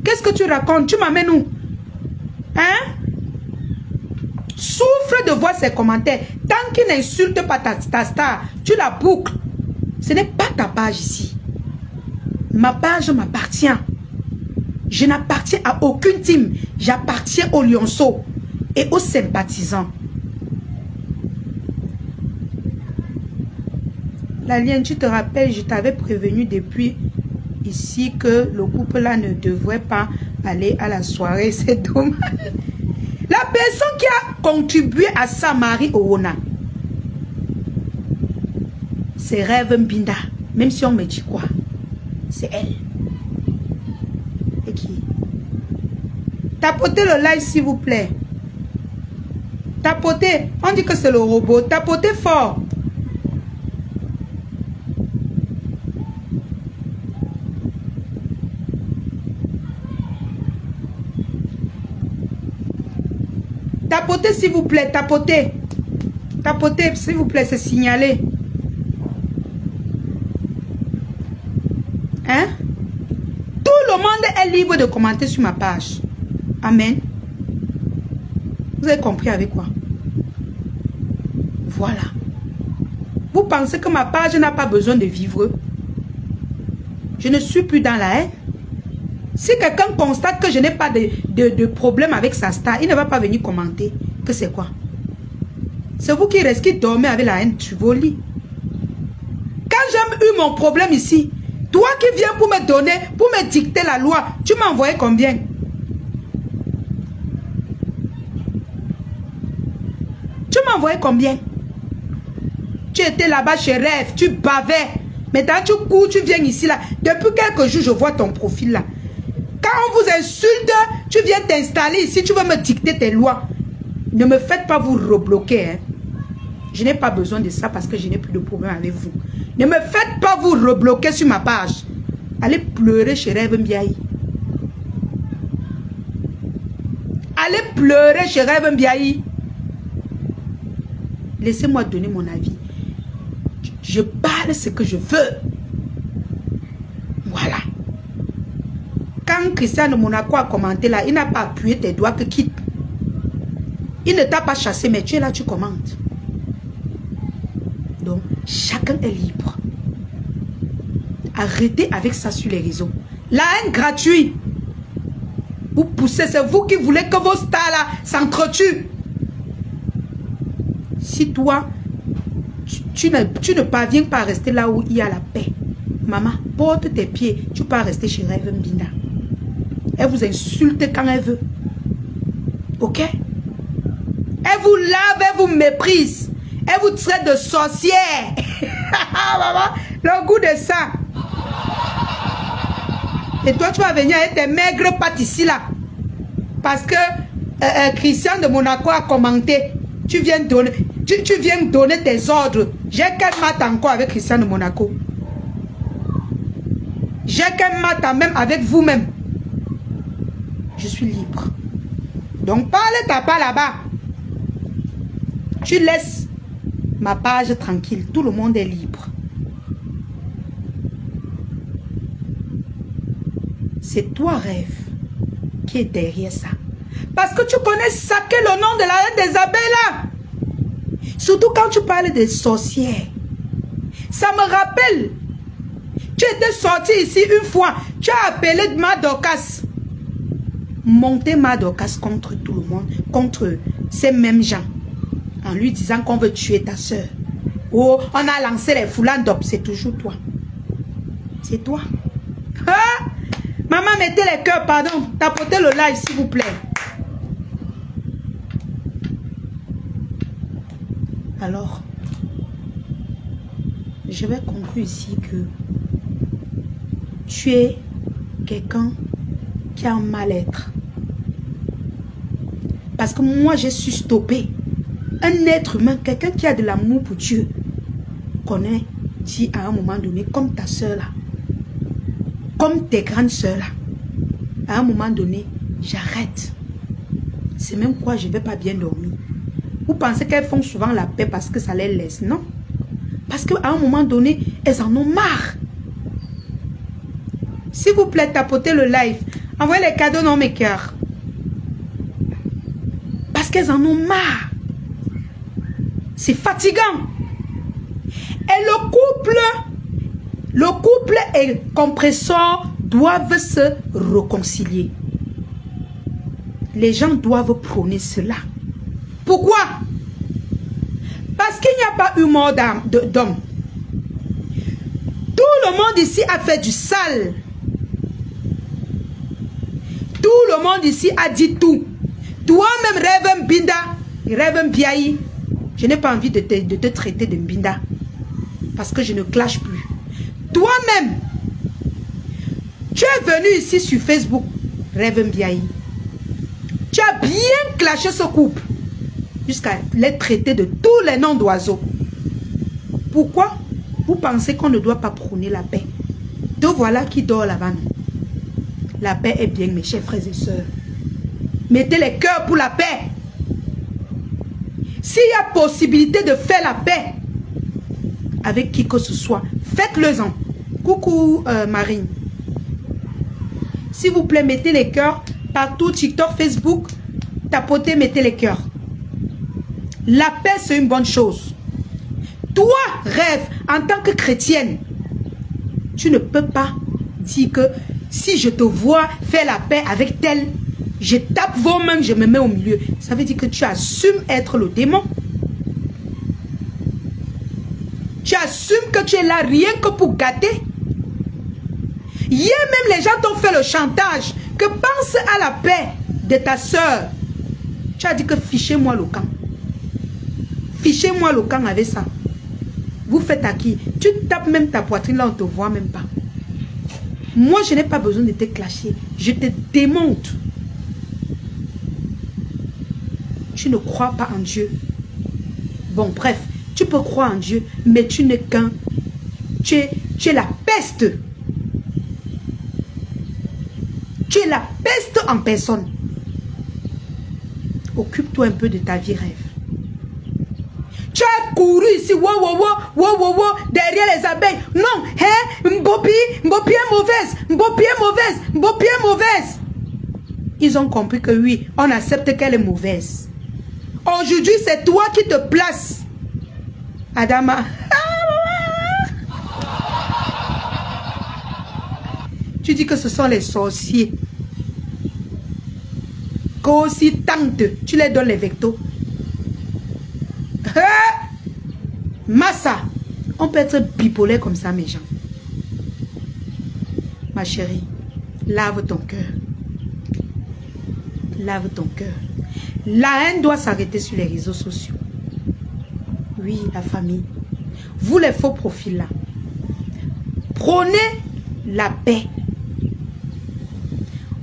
Qu'est-ce que tu racontes? Tu m'amènes où? Hein? Souffre de voir ces commentaires. Tant qu'ils n'insultent pas ta star, tu la boucles. Ce n'est pas ta page ici. Ma page m'appartient. Je n'appartiens à aucune team. J'appartiens aux lionceaux et aux sympathisants. L'alien, tu te rappelles, je t'avais prévenu depuis ici que le couple là ne devrait pas aller à la soirée. C'est dommage. La personne qui a contribué à ça, Marie Owona, c'est Rêve Mbinda. Même si on me dit quoi, c'est elle. Et qui? Tapotez le like s'il vous plaît. Tapotez. On dit que c'est le robot. Tapotez fort. Tapotez s'il vous plaît, tapotez. Tapotez s'il vous plaît, c'est signalé. Hein? Tout le monde est libre de commenter sur ma page. Amen. Vous avez compris avec quoi? Voilà. Vous pensez que ma page n'a pas besoin de vivre? Je ne suis plus dans la haine. Si quelqu'un constate que je n'ai pas de problème avec sa star, il ne va pas venir commenter. Que c'est quoi? C'est vous qui restez, qui dormez avec la haine sur vos lits. Quand j'ai eu mon problème ici, toi qui viens pour me donner, pour me dicter la loi, tu m'as envoyé combien? Tu m'as envoyé combien? Tu étais là-bas chez Rêve, tu bavais. Maintenant tu cours, tu viens ici là. Depuis quelques jours, je vois ton profil là. Quand on vous insulte, tu viens t'installer ici, tu veux me dicter tes lois. Ne me faites pas vous rebloquer. Hein. Je n'ai pas besoin de ça parce que je n'ai plus de problème avec vous. Ne me faites pas vous rebloquer sur ma page. Allez pleurer chez Rêve Mbiaye. Allez pleurer chez Rêve Mbiaye. Laissez-moi donner mon avis. Je parle ce que je veux. Voilà. Quand Christian de Monaco a commenté là, il n'a pas appuyé tes doigts que quitte. Il ne t'a pas chassé, mais tu es là, tu commentes. Donc, chacun est libre. Arrêtez avec ça sur les réseaux. La haine gratuite. Vous poussez, c'est vous qui voulez que vos stars là s'entretuent. Si toi, tu ne parviens pas à rester là où il y a la paix, maman, porte tes pieds, tu peux rester chez Rêve Mbinda. Elle vous insulte quand elle veut. Ok? Elle vous lave, elle vous méprise. Elle vous traite de sorcière. Maman, le goût de ça. Et toi, tu vas venir avec tes maigres pattes ici là. Parce que Christian de Monaco a commenté. Tu viens donner, tu viens donner tes ordres. J'ai qu'un mat encore avec Christian de Monaco. J'ai qu'un mat même avec vous-même. je suis libre. Donc, parle ta part là-bas. Tu laisses ma page tranquille. Tout le monde est libre. C'est toi, Rêve, qui est derrière ça. Parce que tu connais saquer le nom de la reine des abeilles là. Surtout quand tu parles des sorcières. Ça me rappelle. Tu étais sorti ici une fois. Tu as appelé Madokas. Monter Madokas contre tout le monde. Contre ces mêmes gens. En lui disant qu'on veut tuer ta soeur. Oh, on a lancé les foulants d'op. C'est toujours toi. C'est toi. Ah! Maman, mettez les cœurs, pardon. Tapotez le live, s'il vous plaît. Alors, je vais conclure ici que tu es quelqu'un qui a un mal-être. Parce que moi, j'ai su stopper. Un être humain, quelqu'un qui a de l'amour pour Dieu, connaît, dit à un moment donné, comme ta soeur là, comme tes grandes soeurs là, à un moment donné, j'arrête. C'est même quoi, je ne vais pas bien dormir. Vous pensez qu'elles font souvent la paix parce que ça les laisse? Non. Parce qu'à un moment donné, elles en ont marre. S'il vous plaît, tapotez le live. Envoyez les cadeaux dans mes cœurs. Parce qu'elles en ont marre. C'est fatigant. Et le couple et compresseur doivent se réconcilier. Les gens doivent prôner cela. Pourquoi? Parce qu'il n'y a pas eu mort d'homme. Tout le monde ici a fait du sale. Tout le monde ici a dit tout. Toi-même, Rêve Mbinda, Rêve Mbiaï, je n'ai pas envie de te traiter de Mbinda. Parce que je ne clash plus. Toi-même, tu es venu ici sur Facebook, Rêve Mbiaï. Tu as bien clashé ce couple. Jusqu'à les traiter de tous les noms d'oiseaux. Pourquoi? Vous pensez qu'on ne doit pas prôner la paix? Te voilà qui dort là-bas. La paix est bien, mes chers frères et sœurs. Mettez les cœurs pour la paix. S'il y a possibilité de faire la paix avec qui que ce soit, faites-le-en. Coucou Marine. S'il vous plaît, mettez les cœurs partout, TikTok, Facebook. Tapotez, mettez les cœurs. La paix, c'est une bonne chose. Toi, Rêve, en tant que chrétienne, tu ne peux pas dire que si je te vois faire la paix avec tel, je tape vos mains, je me mets au milieu. Ça veut dire que tu assumes être le démon. Tu assumes que tu es là rien que pour gâter. Hier même, les gens t'ont fait le chantage. Que pense à la paix de ta soeur. Tu as dit que fichez-moi le camp. Fichez-moi le camp avec ça. Vous faites à qui? Tu tapes même ta poitrine là, on ne te voit même pas. Moi, je n'ai pas besoin de te clasher. Je te démonte. Tu ne crois pas en Dieu. Bon, bref, tu peux croire en Dieu, mais tu n'es qu'un... Tu es la peste. Tu es la peste en personne. Occupe-toi un peu de ta vie, Rêve. Tu as couru ici, derrière les abeilles. Non, hein, Mbopi est mauvaise, Mbopi est mauvaise, Mbopi est mauvaise. Ils ont compris que oui, on accepte qu'elle est mauvaise. Aujourd'hui, c'est toi qui te places. Adama. Tu dis que ce sont les sorciers. Qu'aussi tente, tu les donnes les vectos. Massa, on peut être bipolaire comme ça, mes gens. Ma chérie, lave ton cœur. Lave ton cœur. La haine doit s'arrêter sur les réseaux sociaux. Oui, la famille. Vous les faux profils là. Prenez la paix.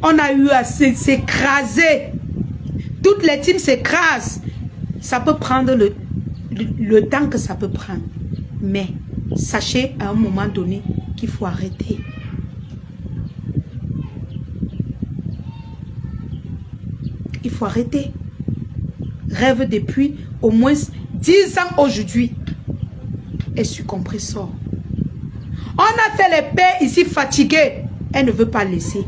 On a eu à s'écraser. Toutes les teams s'écrasent. Ça peut prendre le temps que ça peut prendre. Mais sachez à un moment donné qu'il faut arrêter. Il faut arrêter. Rêve depuis au moins 10 ans aujourd'hui. Et sur compresseur. On a fait les pères ici fatigués. Elle ne veut pas laisser.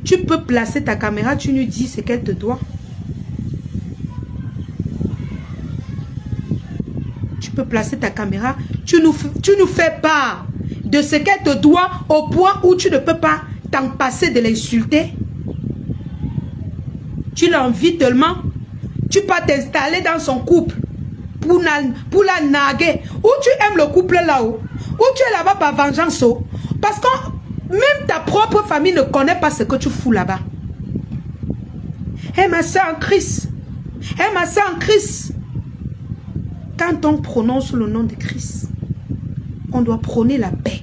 Tu peux placer ta caméra, tu nous dis ce qu'elle te doit. Tu peux placer ta caméra, tu nous fais part de ce qu'elle te doit au point où tu ne peux pas t'en passer de l'insulter. Tu l'envies tellement, tu peux t'installer dans son couple pour la naguer. Ou tu aimes le couple là-haut, ou tu es là-bas par vengeance. Parce que même ta propre famille ne connaît pas ce que tu fous là-bas. Eh ma soeur en Christ. Eh ma soeur en Christ. Quand on prononce le nom de Christ, on doit prôner la paix.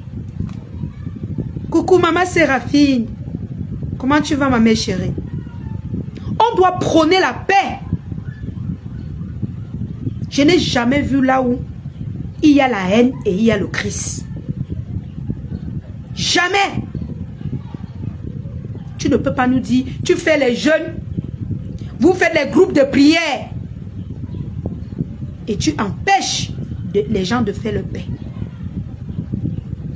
Coucou maman Séraphine. Comment tu vas ma mère chérie? On doit prôner la paix. Je n'ai jamais vu là où il y a la haine et il y a le Christ. Jamais. Tu ne peux pas nous dire, tu fais les jeûnes, vous faites les groupes de prière et tu empêches les gens de faire le paix.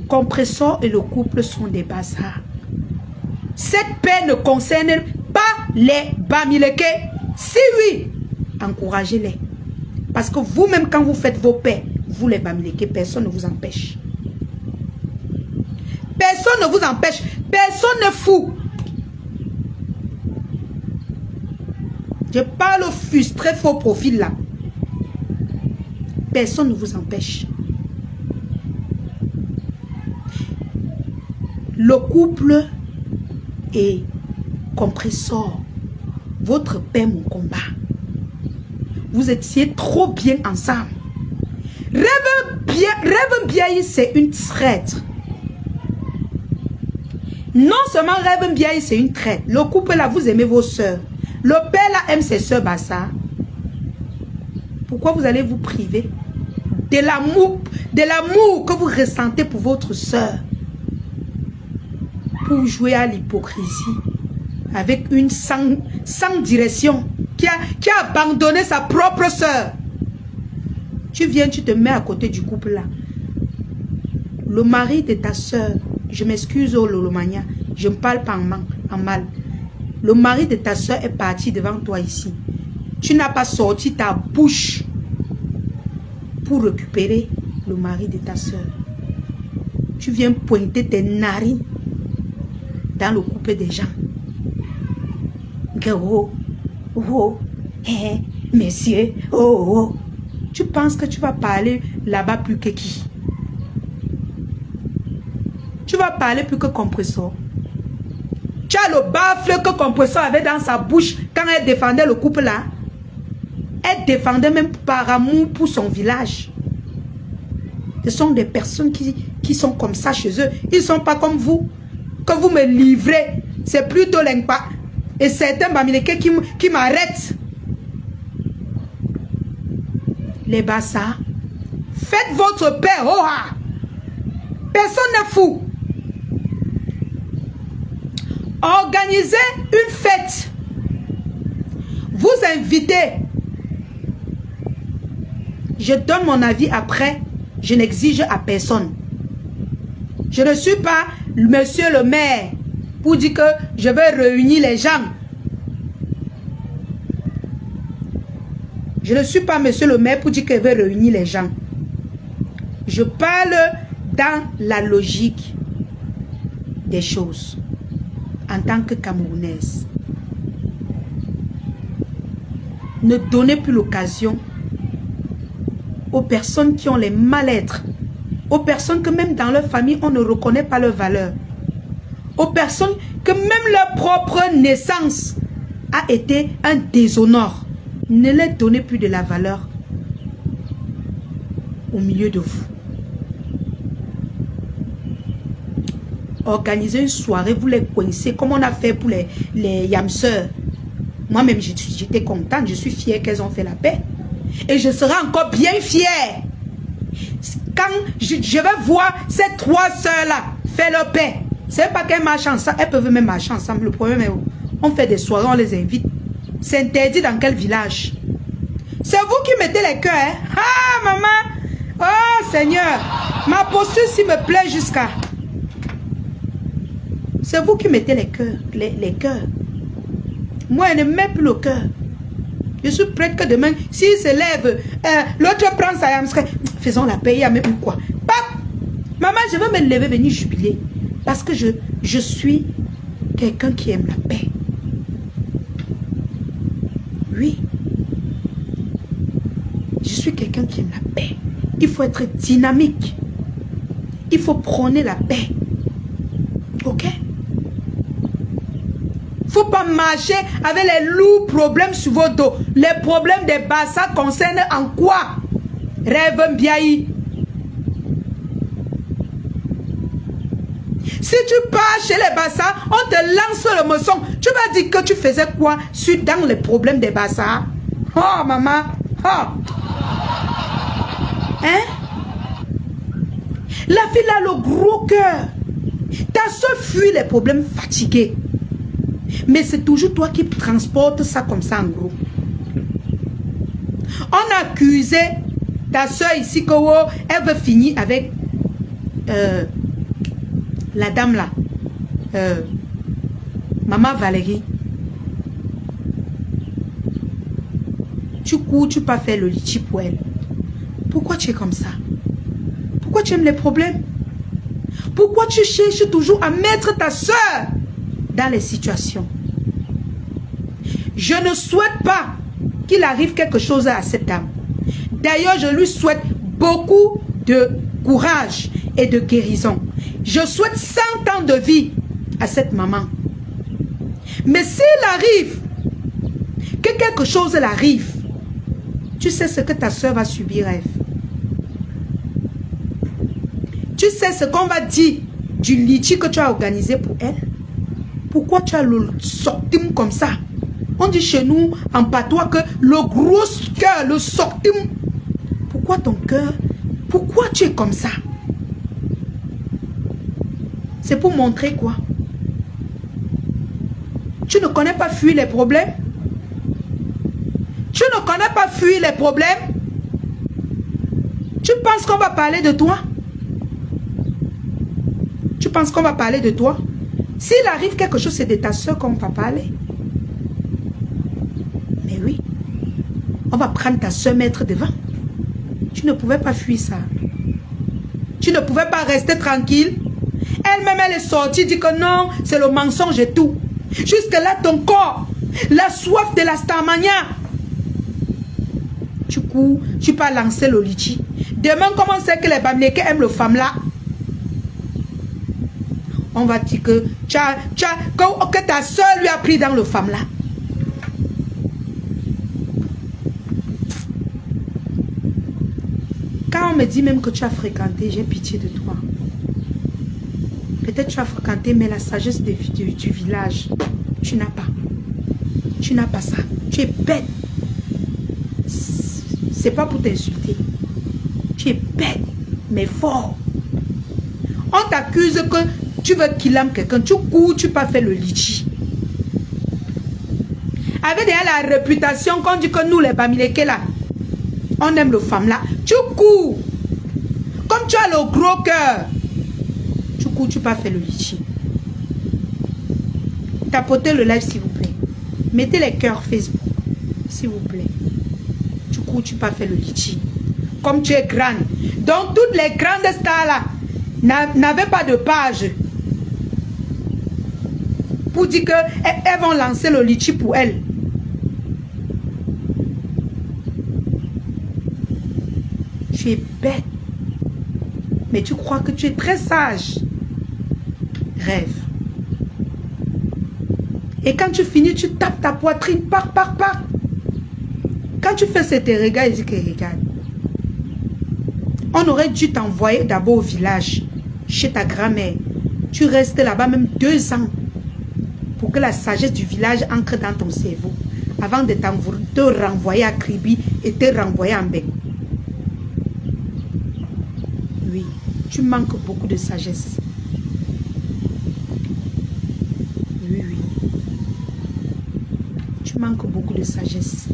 Compresseur et le couple sont des bazars. Cette paix ne concerne pas les Bamileke. Si oui, encouragez-les. Parce que vous-même, quand vous faites vos paix, vous les Bamileke, personne ne vous empêche. Personne ne vous empêche. Personne ne fout. Je parle au frustré faux profil là. Personne ne vous empêche. Le couple est compresseur. Votre paix, mon combat. Vous étiez trop bien ensemble. Rêve bien, c'est une traître. Non seulement Rêve bien, c'est une traître. Le couple là, vous aimez vos soeurs. Le père là aime ses soeurs bassa. Pourquoi vous allez vous priver de l'amour que vous ressentez pour votre soeur? Pour jouer à l'hypocrisie avec une sans direction qui a abandonné sa propre soeur. Tu viens, tu te mets à côté du couple là. Le mari de ta soeur, je m'excuse au Lolomania, je ne parle pas en mal. Le mari de ta soeur est parti devant toi ici. Tu n'as pas sorti ta bouche pour récupérer le mari de ta soeur. Tu viens pointer tes narines dans le couple des gens. Messieurs, Tu penses que tu vas parler là-bas plus que qui? Tu vas parler plus que compresseur. Tu as le baffle que compresseur avait dans sa bouche quand elle défendait le couple là. Elle défendait même par amour pour son village. Ce sont des personnes qui sont comme ça chez eux. Ils ne sont pas comme vous. Que vous me livrez, c'est plutôt l'impact. Et certains Bamileke qui m'arrêtent. Les bassards, faites votre paix. Personne n'est fou. Organisez une fête. Vous invitez. Je donne mon avis après. Je n'exige à personne. Je ne suis pas monsieur le maire pour dire que je vais réunir les gens. Je ne suis pas monsieur le maire pour dire que je vais réunir les gens. Je parle dans la logique des choses. En tant que Camerounaise. Ne donnez plus l'occasion aux personnes qui ont les mal-être, aux personnes que même dans leur famille, on ne reconnaît pas leur valeur, aux personnes que même leur propre naissance a été un déshonneur. Ne leur donnez plus de la valeur au milieu de vous. Organisez une soirée, vous les coincez comme on a fait pour les yamseurs. Moi-même, j'étais contente, je suis fière qu'elles ont fait la paix. Et je serai encore bien fière quand je vais voir ces trois sœurs-là faire leur paix. C'est pas qu'elles marchent ensemble, elles peuvent même marcher ensemble. Le problème est, on fait des soirées, on les invite. C'est interdit dans quel village? C'est vous qui mettez les cœurs, hein? Ah, maman! Oh, Seigneur! Ma posture s'il me plaît jusqu'à... C'est vous qui mettez les cœurs, les cœurs. Moi, je ne mets plus le cœur. Je suis prête que demain, s'il se lève, l'autre prend sa hamster. Faisons la paix, il y a même quoi. Pap! Maman, je veux me lever, venir jubiler. Parce que je suis quelqu'un qui aime la paix. Oui. Je suis quelqu'un qui aime la paix. Il faut être dynamique. Il faut prôner la paix. Ok? Il ne faut pas marcher avec les lourds problèmes sur vos dos. Les problèmes des bassins concernent en quoi? Rêve Mbiaï. Si tu pars chez les bassins, on te lance le moçon. Tu vas dire que tu faisais quoi dans les problèmes des bassins? Oh, maman. Oh. Hein? La fille a le gros cœur. Ta soeur fuit les problèmes fatigués. Mais c'est toujours toi qui transportes ça comme ça en gros. On a accusé ta soeur ici qu'elle veut finir avec la dame là. Maman Valérie. Tu cours, tu pas faire le litchi pour elle. Pourquoi tu es comme ça? Pourquoi tu aimes les problèmes? Pourquoi tu cherches toujours à mettre ta soeur dans les situations? Je ne souhaite pas qu'il arrive quelque chose à cette dame. D'ailleurs, je lui souhaite beaucoup de courage et de guérison. Je souhaite 100 ans de vie à cette maman. Mais s'il arrive que quelque chose l'arrive, tu sais ce que ta soeur va subir, rêve. Tu sais ce qu'on va dire du litchi que tu as organisé pour elle? Pourquoi tu as le sortim comme ça? On dit chez nous, en patois, que le gros cœur, le sortim. Pourquoi ton cœur? Pourquoi tu es comme ça? C'est pour montrer quoi? Tu ne connais pas fuir les problèmes? Tu ne connais pas fuir les problèmes? Tu penses qu'on va parler de toi? Tu penses qu'on va parler de toi? S'il arrive quelque chose, c'est de ta soeur qu'on va parler. Mais oui. On va prendre ta soeur, mettre devant. Tu ne pouvais pas fuir ça. Tu ne pouvais pas rester tranquille. Elle-même, elle est sortie, dit que non, c'est le mensonge et tout. Jusque-là, ton corps, la soif de la starmania. Tu cours, tu peux lancer le litchi. Demain, comment c'est que les Bamileke aiment le femme là? On va dire que, que ta soeur lui a pris dans le femme là. Quand on me dit même que tu as fréquenté, j'ai pitié de toi. Peut-être tu as fréquenté, mais la sagesse du village, tu n'as pas. Tu n'as pas ça. Tu es bête. C'est pas pour t'insulter. Tu es bête, mais fort. On t'accuse que tu veux qu'il aime quelqu'un. Tu cours, tu pas fait le litchi. Avec déjà la réputation qu'on dit que nous, les Bamileke là, on aime le femme là. Tu cours. Comme tu as le gros cœur. Tu cours, tu pas fait le litchi. Tapotez le live s'il vous plaît. Mettez les cœurs Facebook. S'il vous plaît. Tu cours, tu pas fait le litchi. Comme tu es grande. Donc toutes les grandes stars là n'avaient pas de page. Pour dire qu'elles vont lancer le litchi pour elles. Tu es bête. Mais tu crois que tu es très sage. Rêve. Et quand tu finis, tu tapes ta poitrine. Par. Quand tu fais cet regard, il dit que regarde. On aurait dû t'envoyer d'abord au village, chez ta grand-mère. Tu restes là-bas même 2 ans. Pour que la sagesse du village ancre dans ton cerveau. Avant de te renvoyer à Kribi et te renvoyer en bec. Oui, tu manques beaucoup de sagesse. Tu manques beaucoup de sagesse.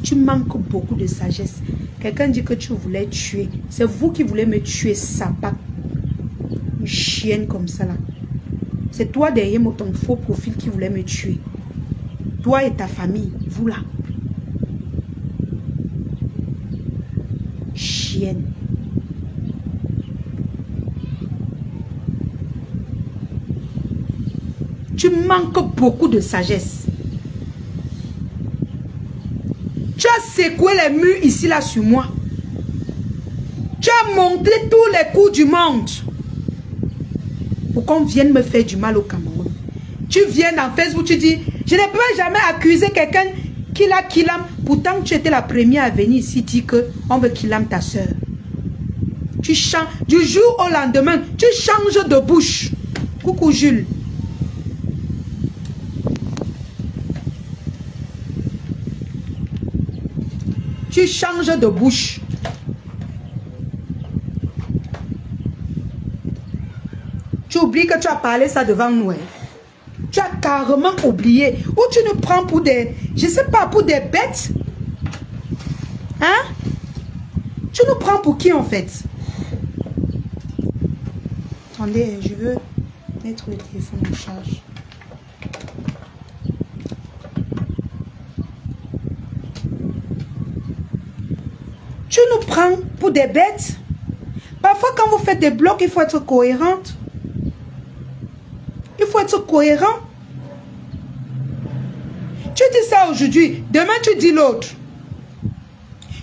Tu manques beaucoup de sagesse. Quelqu'un dit que tu voulais tuer. C'est vous qui voulez me tuer, sapa. Une chienne comme ça là. C'est toi derrière ton faux profil qui voulait me tuer. Toi et ta famille, vous là. Chienne. Tu manques beaucoup de sagesse. Tu as secoué les murs ici là sur moi. Tu as monté tous les coups du monde. Pour qu'on vienne me faire du mal au Cameroun. Tu viens dans Facebook, tu dis, je ne peux jamais accuser quelqu'un qui l'a killam. Pourtant, tu étais la première à venir ici dire qu'on veut killam ta soeur. Tu changes, du jour au lendemain, tu changes de bouche. Coucou Jules. Tu changes de bouche. Tu oublies que tu as parlé ça devant nous. Hein? Tu as carrément oublié. Ou tu nous prends pour des... Je ne sais pas, pour des bêtes. Hein? Tu nous prends pour qui en fait? Attendez, je veux mettre le téléphone en charge. Tu nous prends pour des bêtes. Parfois, quand vous faites des blocs, il faut être cohérente. Il faut être cohérent. Tu dis ça aujourd'hui, demain tu dis l'autre.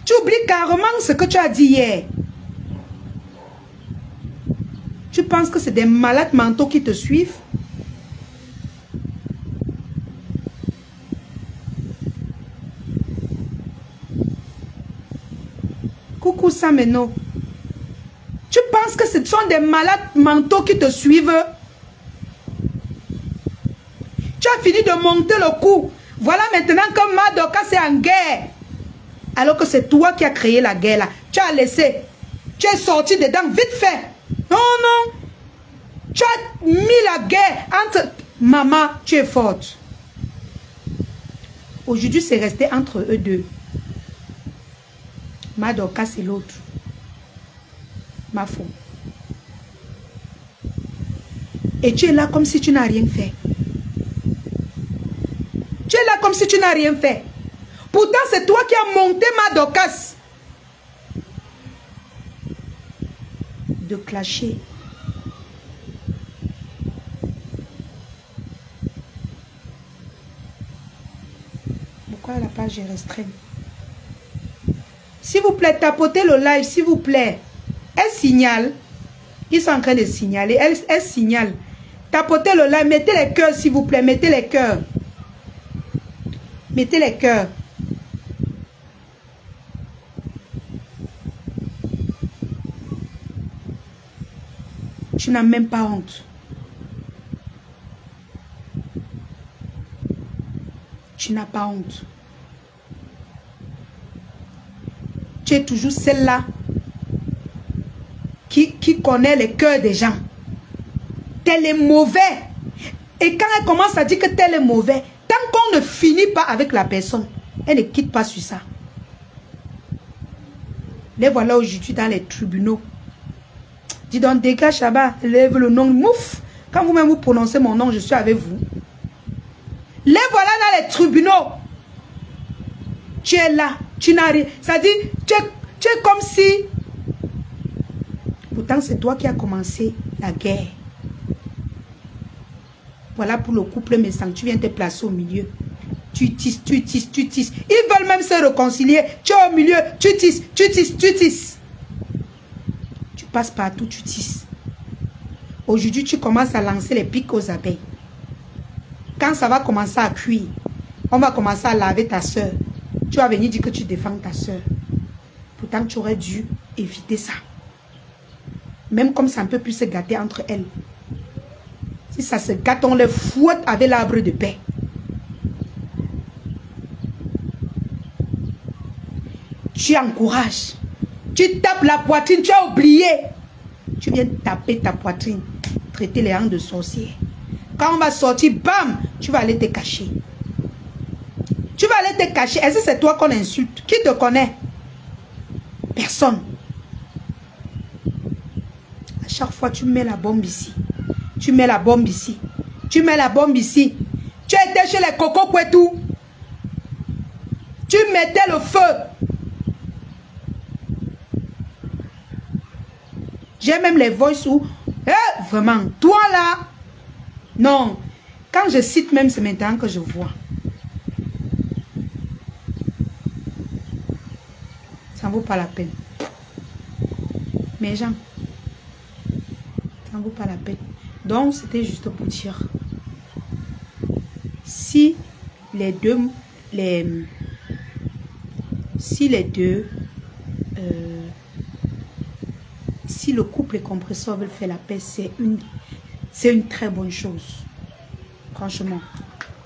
Tu oublies carrément ce que tu as dit hier. Tu penses que c'est des malades mentaux qui te suivent? Coucou Sameno. Tu penses que ce sont des malades mentaux qui te suivent? Tu as fini de monter le coup. Voilà maintenant que Madoka c'est en guerre. Alors que c'est toi qui as créé la guerre là. Tu as laissé. Tu es sorti dedans vite fait. Non, non. Tu as mis la guerre entre... Maman, tu es forte. Aujourd'hui, c'est resté entre eux deux. Madoka, c'est l'autre. Ma faute. Et tu es là comme si tu n'as rien fait. Tu es là comme si tu n'as rien fait. Pourtant, c'est toi qui as monté Madokas. De clasher. Pourquoi la page est restreinte? S'il vous plaît, tapotez le live, s'il vous plaît. Elle signale. Ils sont en train de signaler. Elle signale. Tapotez le live. Mettez les cœurs, s'il vous plaît. Mettez les cœurs. Mettez les cœurs. Tu n'as même pas honte. Tu n'as pas honte. Tu es toujours celle-là qui connaît les cœurs des gens. Tel est mauvais. Et quand elle commence à dire que tel est mauvais, tant qu'on ne finit pas avec la personne, elle ne quitte pas sur ça. Les voilà aujourd'hui dans les tribunaux. Dis donc, dégage Chabat, lève le nom, mouf. Quand vous-même vous prononcez mon nom, je suis avec vous. Les voilà dans les tribunaux. Tu es là, tu n'as rien. Ça dit, tu es comme si... Pourtant, c'est toi qui as commencé la guerre. Voilà pour le couple méchant. Tu viens te placer au milieu. Tu tisses, tu tisses, tu tisses. Ils veulent même se réconcilier. Tu es au milieu. Tu tisses, tu tisses, tu tisses. Tu passes partout, tu tisses. Aujourd'hui, tu commences à lancer les pics aux abeilles. Quand ça va commencer à cuire, on va commencer à laver ta soeur. Tu vas venir dire que tu défends ta soeur. Pourtant, tu aurais dû éviter ça. Même comme ça ne peut plus se gâter entre elles. Si ça se gâte, on les fouette avec l'arbre de paix. Tu encourages. Tu tapes la poitrine, tu as oublié. Tu viens taper ta poitrine. traiter les gens de sorciers. Quand on va sortir, bam, tu vas aller te cacher. Tu vas aller te cacher. Est-ce que c'est toi qu'on insulte? Qui te connaît? Personne. À chaque fois, tu mets la bombe ici. Tu mets la bombe ici. Tu mets la bombe ici. Tu étais chez les Coco Kwetou. Tu mettais le feu. J'ai même les voices où... vraiment, toi là... Non. Quand je cite même, c'est maintenant que je vois. Ça ne vaut pas la peine. Mes gens, ça ne vaut pas la peine. Donc, c'était juste pour dire, si les deux, si le couple et compresseur veulent faire la paix, c'est une très bonne chose. Franchement,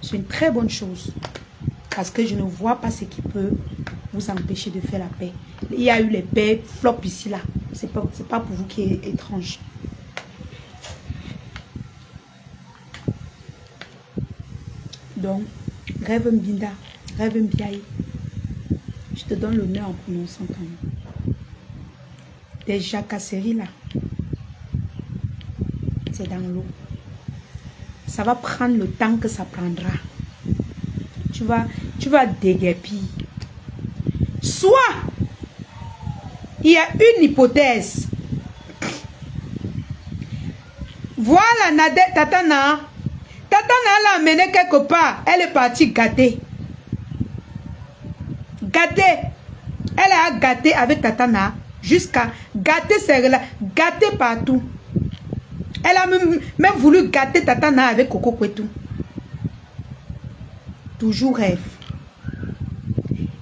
c'est une très bonne chose. Parce que je ne vois pas ce qui peut vous empêcher de faire la paix. Il y a eu les paix flop ici, là. C'est pas pour vous qui est étrange. Donc, rêve Mbinda, rêve Mbiaye. Je te donne l'honneur en prononçant ton nom. Des jacasseries, là. C'est dans l'eau. Ça va prendre le temps que ça prendra. Tu vas déguerpir. Soit, il y a une hypothèse. Voilà Nadette Tatana. Tatana l'a amené quelque part. Elle est partie gâter. Gâter. Elle a gâté avec Tatana jusqu'à gâter ses relations. Gâter partout. Elle a même voulu gâter Tatana avec Coco Kwetou. Toujours rêve.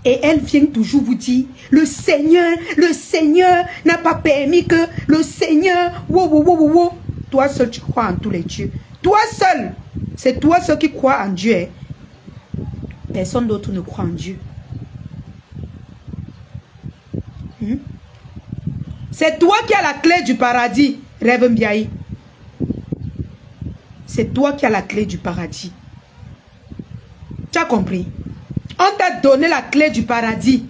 Et elle vient toujours vous dire, le Seigneur n'a pas permis que le Seigneur, wow. Toi seul, tu crois en tous les dieux. Toi seul, c'est toi seul qui crois en Dieu. Hein. Personne d'autre ne croit en Dieu. C'est toi qui as la clé du paradis, Rêve Mbiaye. C'est toi qui as la clé du paradis. Tu as compris? On t'a donné la clé du paradis.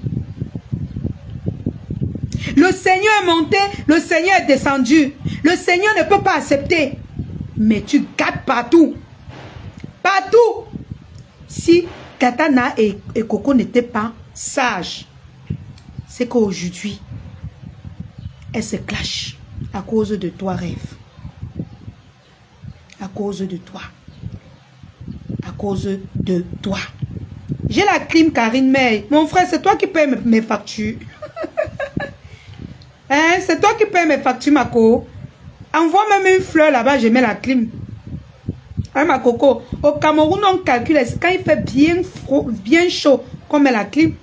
Le Seigneur est monté, le Seigneur est descendu. Le Seigneur ne peut pas accepter. Mais tu gâtes partout. Partout. Si Tatana et Coco n'étaient pas sages, c'est qu'aujourd'hui, elles se clashent à cause de toi, Rêve. À cause de toi. À cause de toi. J'ai la clim, Karine, mais mon frère, c'est toi qui paye mes factures. Hein, c'est toi qui paye mes factures, ma coco. Envoie même une fleur là-bas, je mets la clim. Hein, ma coco. Au Cameroun, on calcule, quand il fait bien chaud, qu'on met la clim.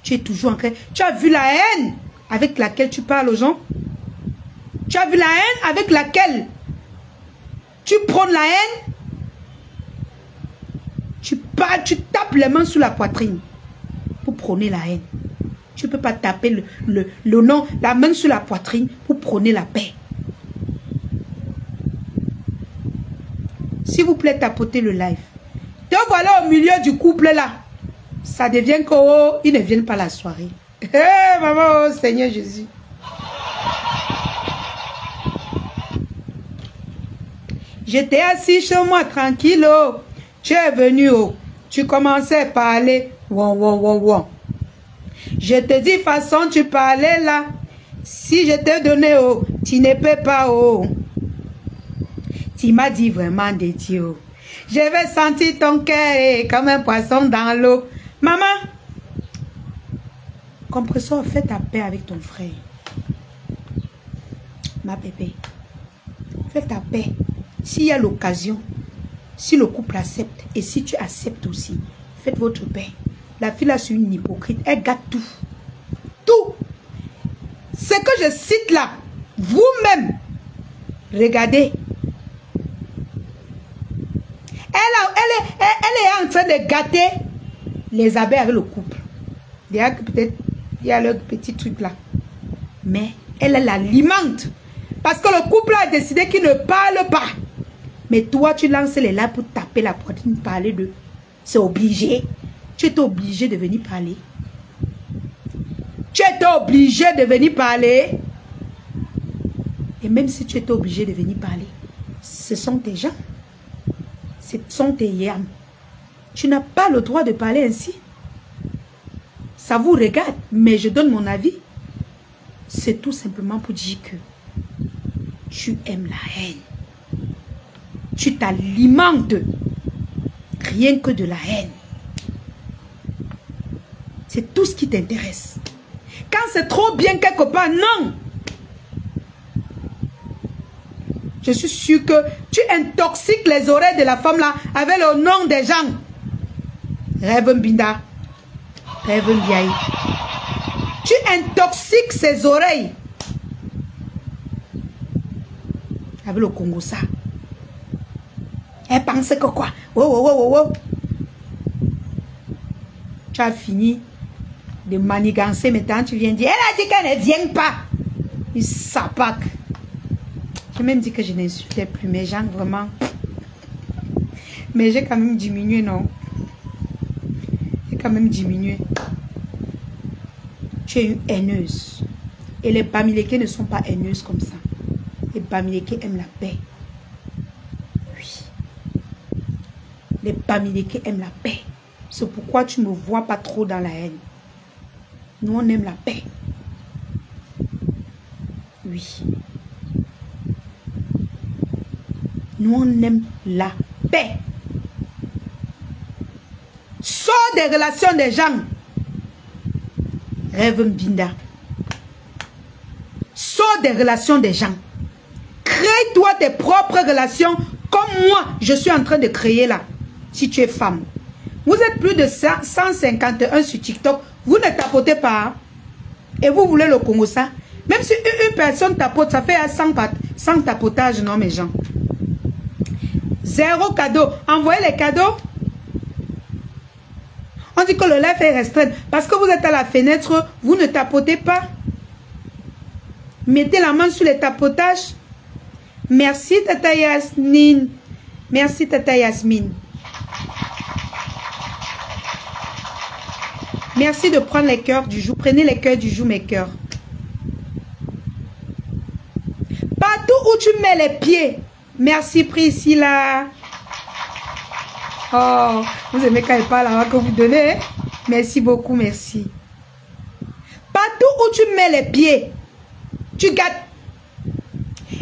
Tu es toujours en train. Tu as vu la haine avec laquelle tu parles aux gens? Tu as vu la haine avec laquelle tu prônes la haine? Tu tapes les mains sous la poitrine pour prôner la haine. Tu ne peux pas taper la main sous la poitrine pour prôner la paix. S'il vous plaît, tapotez le live. Te voilà au milieu du couple là. Ça devient qu'ils ne viennent pas la soirée. Hé, maman, oh Seigneur Jésus. J'étais assis chez moi tranquille. Oh. Tu es venu. Oh. Tu commençais à parler. Wow. Je te dis façon tu parlais là. Si je te donnais, oh, tu ne peux pas. Oh. Tu m'as dit vraiment des dieux. Je vais sentir ton cœur comme un poisson dans l'eau. Maman, compresseur, fais ta paix avec ton frère. Ma bébé, fais ta paix. S'il y a l'occasion, si le couple accepte, et si tu acceptes aussi, faites votre paix. La fille là, c'est une hypocrite. Elle gâte tout. Tout. Ce que je cite là, vous-même, regardez. Elle est en train de gâter les abeilles avec le couple. Peut-être il y a leur petit truc là. Mais elle l'alimente. Parce que le couple a décidé qu'il ne parle pas. Mais toi, tu lances les là pour taper la poitrine, parler de... C'est obligé. Tu étais obligé de venir parler. Tu étais obligé de venir parler. Et même si tu étais obligé de venir parler, ce sont tes gens. Ce sont tes yams. Tu n'as pas le droit de parler ainsi. Ça vous regarde, mais je donne mon avis. C'est tout simplement pour dire que tu aimes la haine. Tu t'alimentes rien que de la haine. C'est tout ce qui t'intéresse. Quand c'est trop bien quelque part, non. Je suis sûr que tu intoxiques les oreilles de la femme là avec le nom des gens. Rêve Binda. Rêve Ndiaye. Tu intoxiques ses oreilles avec le Congo ça. Elle pense que quoi? Oh. Tu as fini de manigancer maintenant, tu viens dire, elle a dit qu'elle ne vient pas. Il s'apaque. J'ai même dit que je n'insultais plus mes gens, vraiment. Mais j'ai quand même diminué, non? J'ai quand même diminué. Tu es une haineuse. Et les Bamileke ne sont pas haineuses comme ça. Les Bamileke aiment la paix. Oui. Les Bamileke aiment la paix. C'est pourquoi tu ne me vois pas trop dans la haine. Nous, on aime la paix. Oui. Nous, on aime la paix. Sors des relations des gens. Rêve Mbinda. Sors des relations des gens. Crée-toi tes propres relations comme moi, je suis en train de créer là. Si tu es femme. Vous êtes plus de 151 sur TikTok. Vous ne tapotez pas. Et vous voulez le Congo ça. Même si une personne tapote, ça fait 100 tapotages, non mes gens. 0 cadeau. Envoyez les cadeaux. On dit que le live est restreint. Parce que vous êtes à la fenêtre, vous ne tapotez pas. Mettez la main sur les tapotages. Merci Tata Yasmine. Merci Tata Yasmine. Merci de prendre les cœurs du jour. Prenez les cœurs du jour, mes cœurs. Partout où tu mets les pieds. Merci Priscilla. Oh, vous aimez quand il parle là que vous donnez. Hein? Merci beaucoup, merci. Partout où tu mets les pieds, tu gâtes.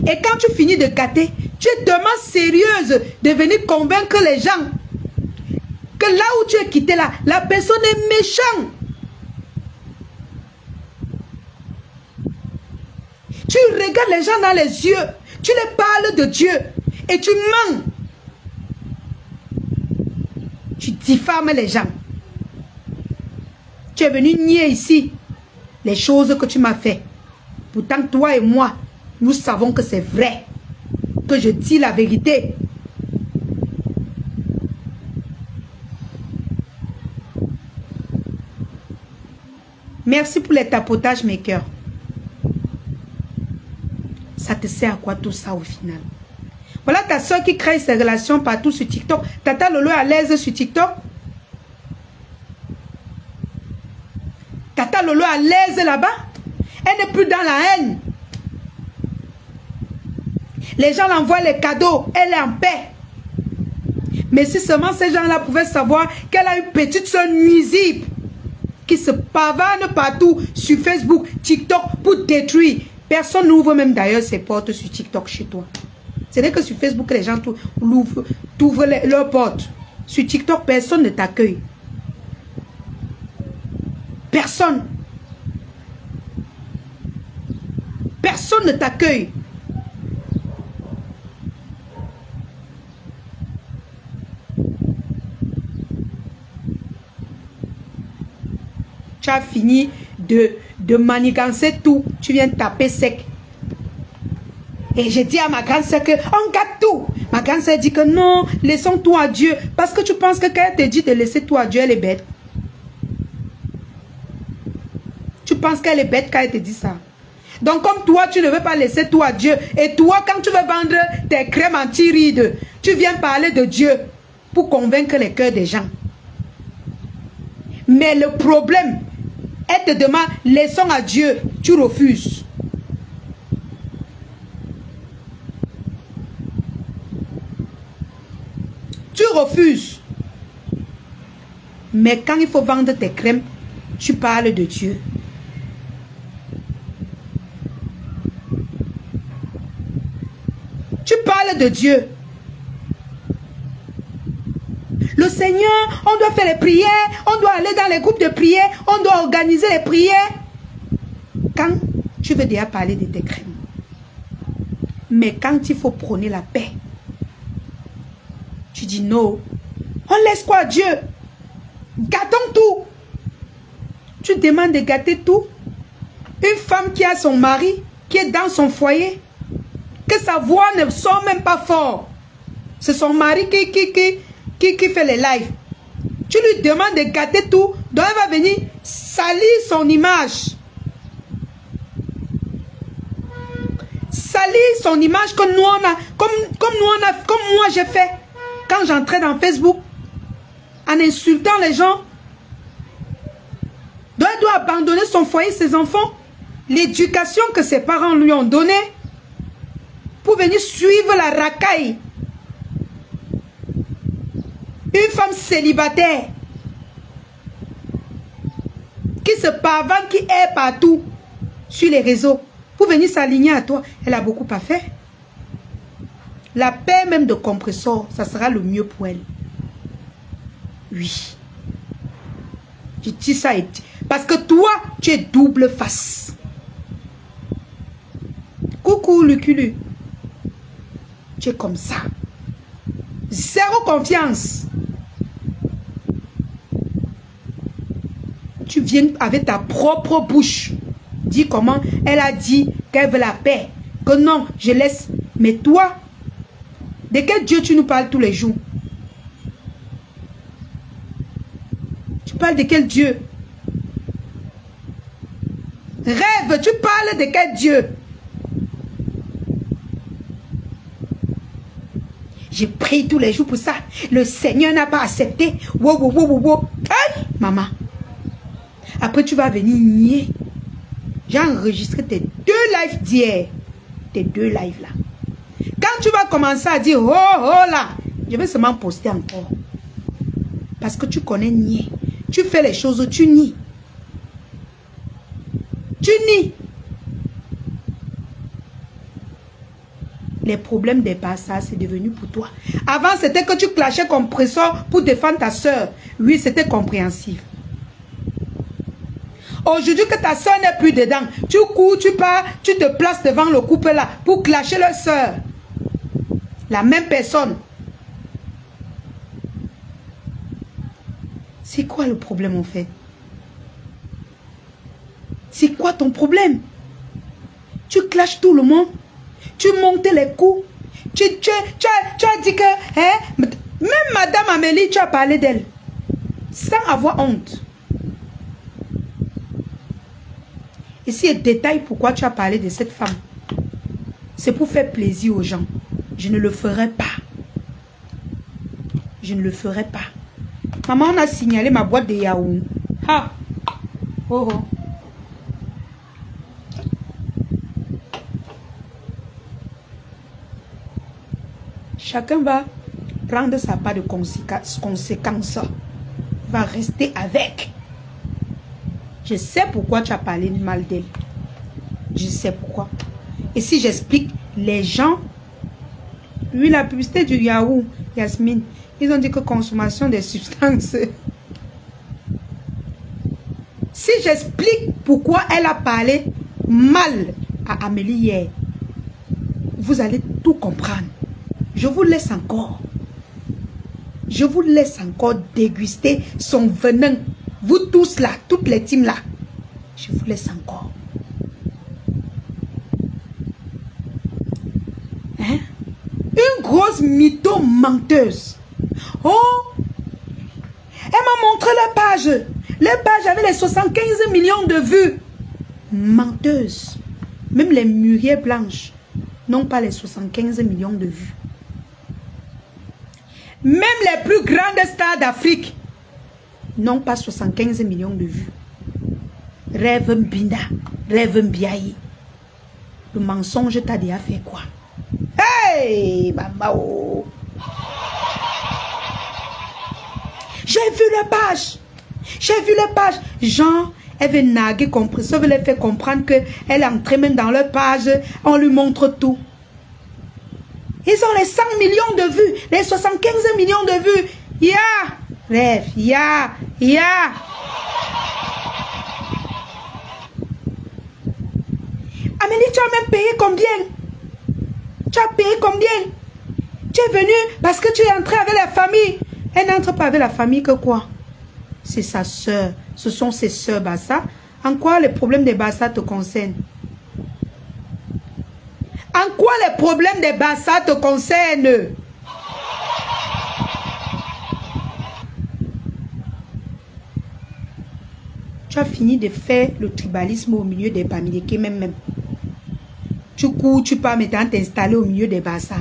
Et quand tu finis de gâter, tu es tellement sérieuse de venir convaincre les gens que là où tu es quitté là, la personne est méchante. Tu regardes les gens dans les yeux, tu les parles de Dieu et tu mens. Tu diffames les gens. Tu es venu nier ici les choses que tu m'as fait. Pourtant, toi et moi, nous savons que c'est vrai. Que je dis la vérité. Merci pour les tapotages, mes cœurs. Ça te sert à quoi tout ça au final? Voilà ta soeur qui crée ses relations partout sur TikTok. Tata Lolo est à l'aise sur TikTok. Tata Lolo est à l'aise là-bas. Elle n'est plus dans la haine. Les gens l'envoient les cadeaux. Elle est en paix. Mais si seulement ces gens-là pouvaient savoir qu'elle a une petite soeur nuisible qui se pavane partout sur Facebook, TikTok pour détruire. Personne n'ouvre même d'ailleurs ses portes sur TikTok chez toi. Ce n'est que sur Facebook que les gens t'ouvrent leurs portes. Sur TikTok, personne ne t'accueille. Personne. Personne ne t'accueille. Tu as fini de manigancer tout. Tu viens taper sec. Et j'ai dit à ma grande sœur qu'on gâte tout. Ma grande sœur dit que non, laissons tout à Dieu. Parce que tu penses que quand elle te dit de laisser tout à Dieu, elle est bête. Tu penses qu'elle est bête quand elle te dit ça. Donc comme toi, tu ne veux pas laisser tout à Dieu. Et toi, quand tu veux vendre tes crèmes anti-rides, tu viens parler de Dieu pour convaincre les cœurs des gens. Mais le problème, elle te demande, laissons à Dieu, tu refuses. Tu refuses. Mais quand il faut vendre tes crèmes, tu parles de Dieu. Tu parles de Dieu. Le Seigneur, on doit faire les prières, on doit aller dans les groupes de prière, on doit organiser les prières. Quand tu veux déjà parler de tes crèmes. Mais quand il faut prôner la paix, tu dis non. On laisse quoi à Dieu? Gâtons tout. Tu demandes de gâter tout. Une femme qui a son mari, qui est dans son foyer, que sa voix ne sort même pas fort. C'est son mari qui fait les lives. Tu lui demandes de gâter tout, donc elle va venir salir son image. Salir son image comme nous on a, comme moi j'ai fait. Quand j'entrais dans Facebook, en insultant les gens, donc elle doit abandonner son foyer, ses enfants, l'éducation que ses parents lui ont donnée, pour venir suivre la racaille. Une femme célibataire qui se pavane, qui est partout sur les réseaux pour venir s'aligner à toi. Elle a beaucoup à faire. La paix même de compresseur, ça sera le mieux pour elle. Oui. Je dis ça parce que toi, tu es double face. Coucou Luculu. Tu es comme ça. Zéro confiance. Tu viens avec ta propre bouche. Dis comment elle a dit qu'elle veut la paix. Que non, je laisse. Mais toi, de quel Dieu tu nous parles tous les jours? Tu parles de quel Dieu? Rêve, tu parles de quel Dieu? J'ai prié tous les jours pour ça. Le Seigneur n'a pas accepté. Wow, wow, wow, wow, wow. Aïe, maman. Après, tu vas venir nier. J'ai enregistré tes 2 lives d'hier. Tes 2 lives là. Quand tu vas commencer à dire, oh, oh là, je vais seulement poster encore. Parce que tu connais nier. Tu fais les choses, tu nies. Tu nies. Les problèmes dépassent ça, c'est devenu pour toi. Avant, c'était que tu clashais compresseur pour défendre ta soeur. Oui, c'était compréhensif. Aujourd'hui que ta soeur n'est plus dedans, tu cours, tu pars, tu te places devant le couple là pour clasher leur soeur. La même personne. C'est quoi le problème en fait? C'est quoi ton problème? Tu clashes tout le monde. Tu montes les coups. Tu as dit que... Hein, même Madame Amélie, tu as parlé d'elle. Sans avoir honte. Ici, il détaille pourquoi tu as parlé de cette femme. C'est pour faire plaisir aux gens. Je ne le ferai pas. Je ne le ferai pas. Maman, on a signalé ma boîte de yaourt. Ha! Oh oh. Chacun va prendre sa part de conséquences. Va rester avec. Je sais pourquoi tu as parlé mal d'elle. Je sais pourquoi. Et si j'explique, les gens, lui, la publicité du yaourt, Yasmine, ils ont dit que consommation des substances. Si j'explique pourquoi elle a parlé mal à Amélie hier, vous allez tout comprendre. Je vous laisse encore. Je vous laisse encore déguster son venin. Vous tous là, toutes les teams là. Je vous laisse encore. Hein? Une grosse mytho menteuse. Oh! Elle m'a montré la page. La page avait les 75 millions de vues. Menteuse. Même les mûriers blanches n'ont pas les 75 millions de vues. Même les plus grandes stars d'Afrique n'ont pas 75 millions de vues. Rêve Mbinda, rêve Mbiaye. Le mensonge t'a déjà fait quoi? Hey, maman! J'ai vu les pages. J'ai vu les pages. Jean, elle veut naguer, ça veut les faire comprendre qu'elle est entrée même dans leur page. On lui montre tout. Ils ont les 100 millions de vues, les 75 millions de vues. Ya! Rêve, ya! Amélie, tu as même payé combien? Tu as payé combien? Tu es venu parce que tu es entré avec la famille. Elle n'entre pas avec la famille que quoi? C'est sa soeur. Ce sont ses soeurs Bassa. En quoi les problèmes des Bassa te concernent? En quoi les problèmes des Bassa te concernent? Tu as fini de faire le tribalisme au milieu des Bamileke même. Tu cours, tu pars maintenant t'installer au milieu des Bassa.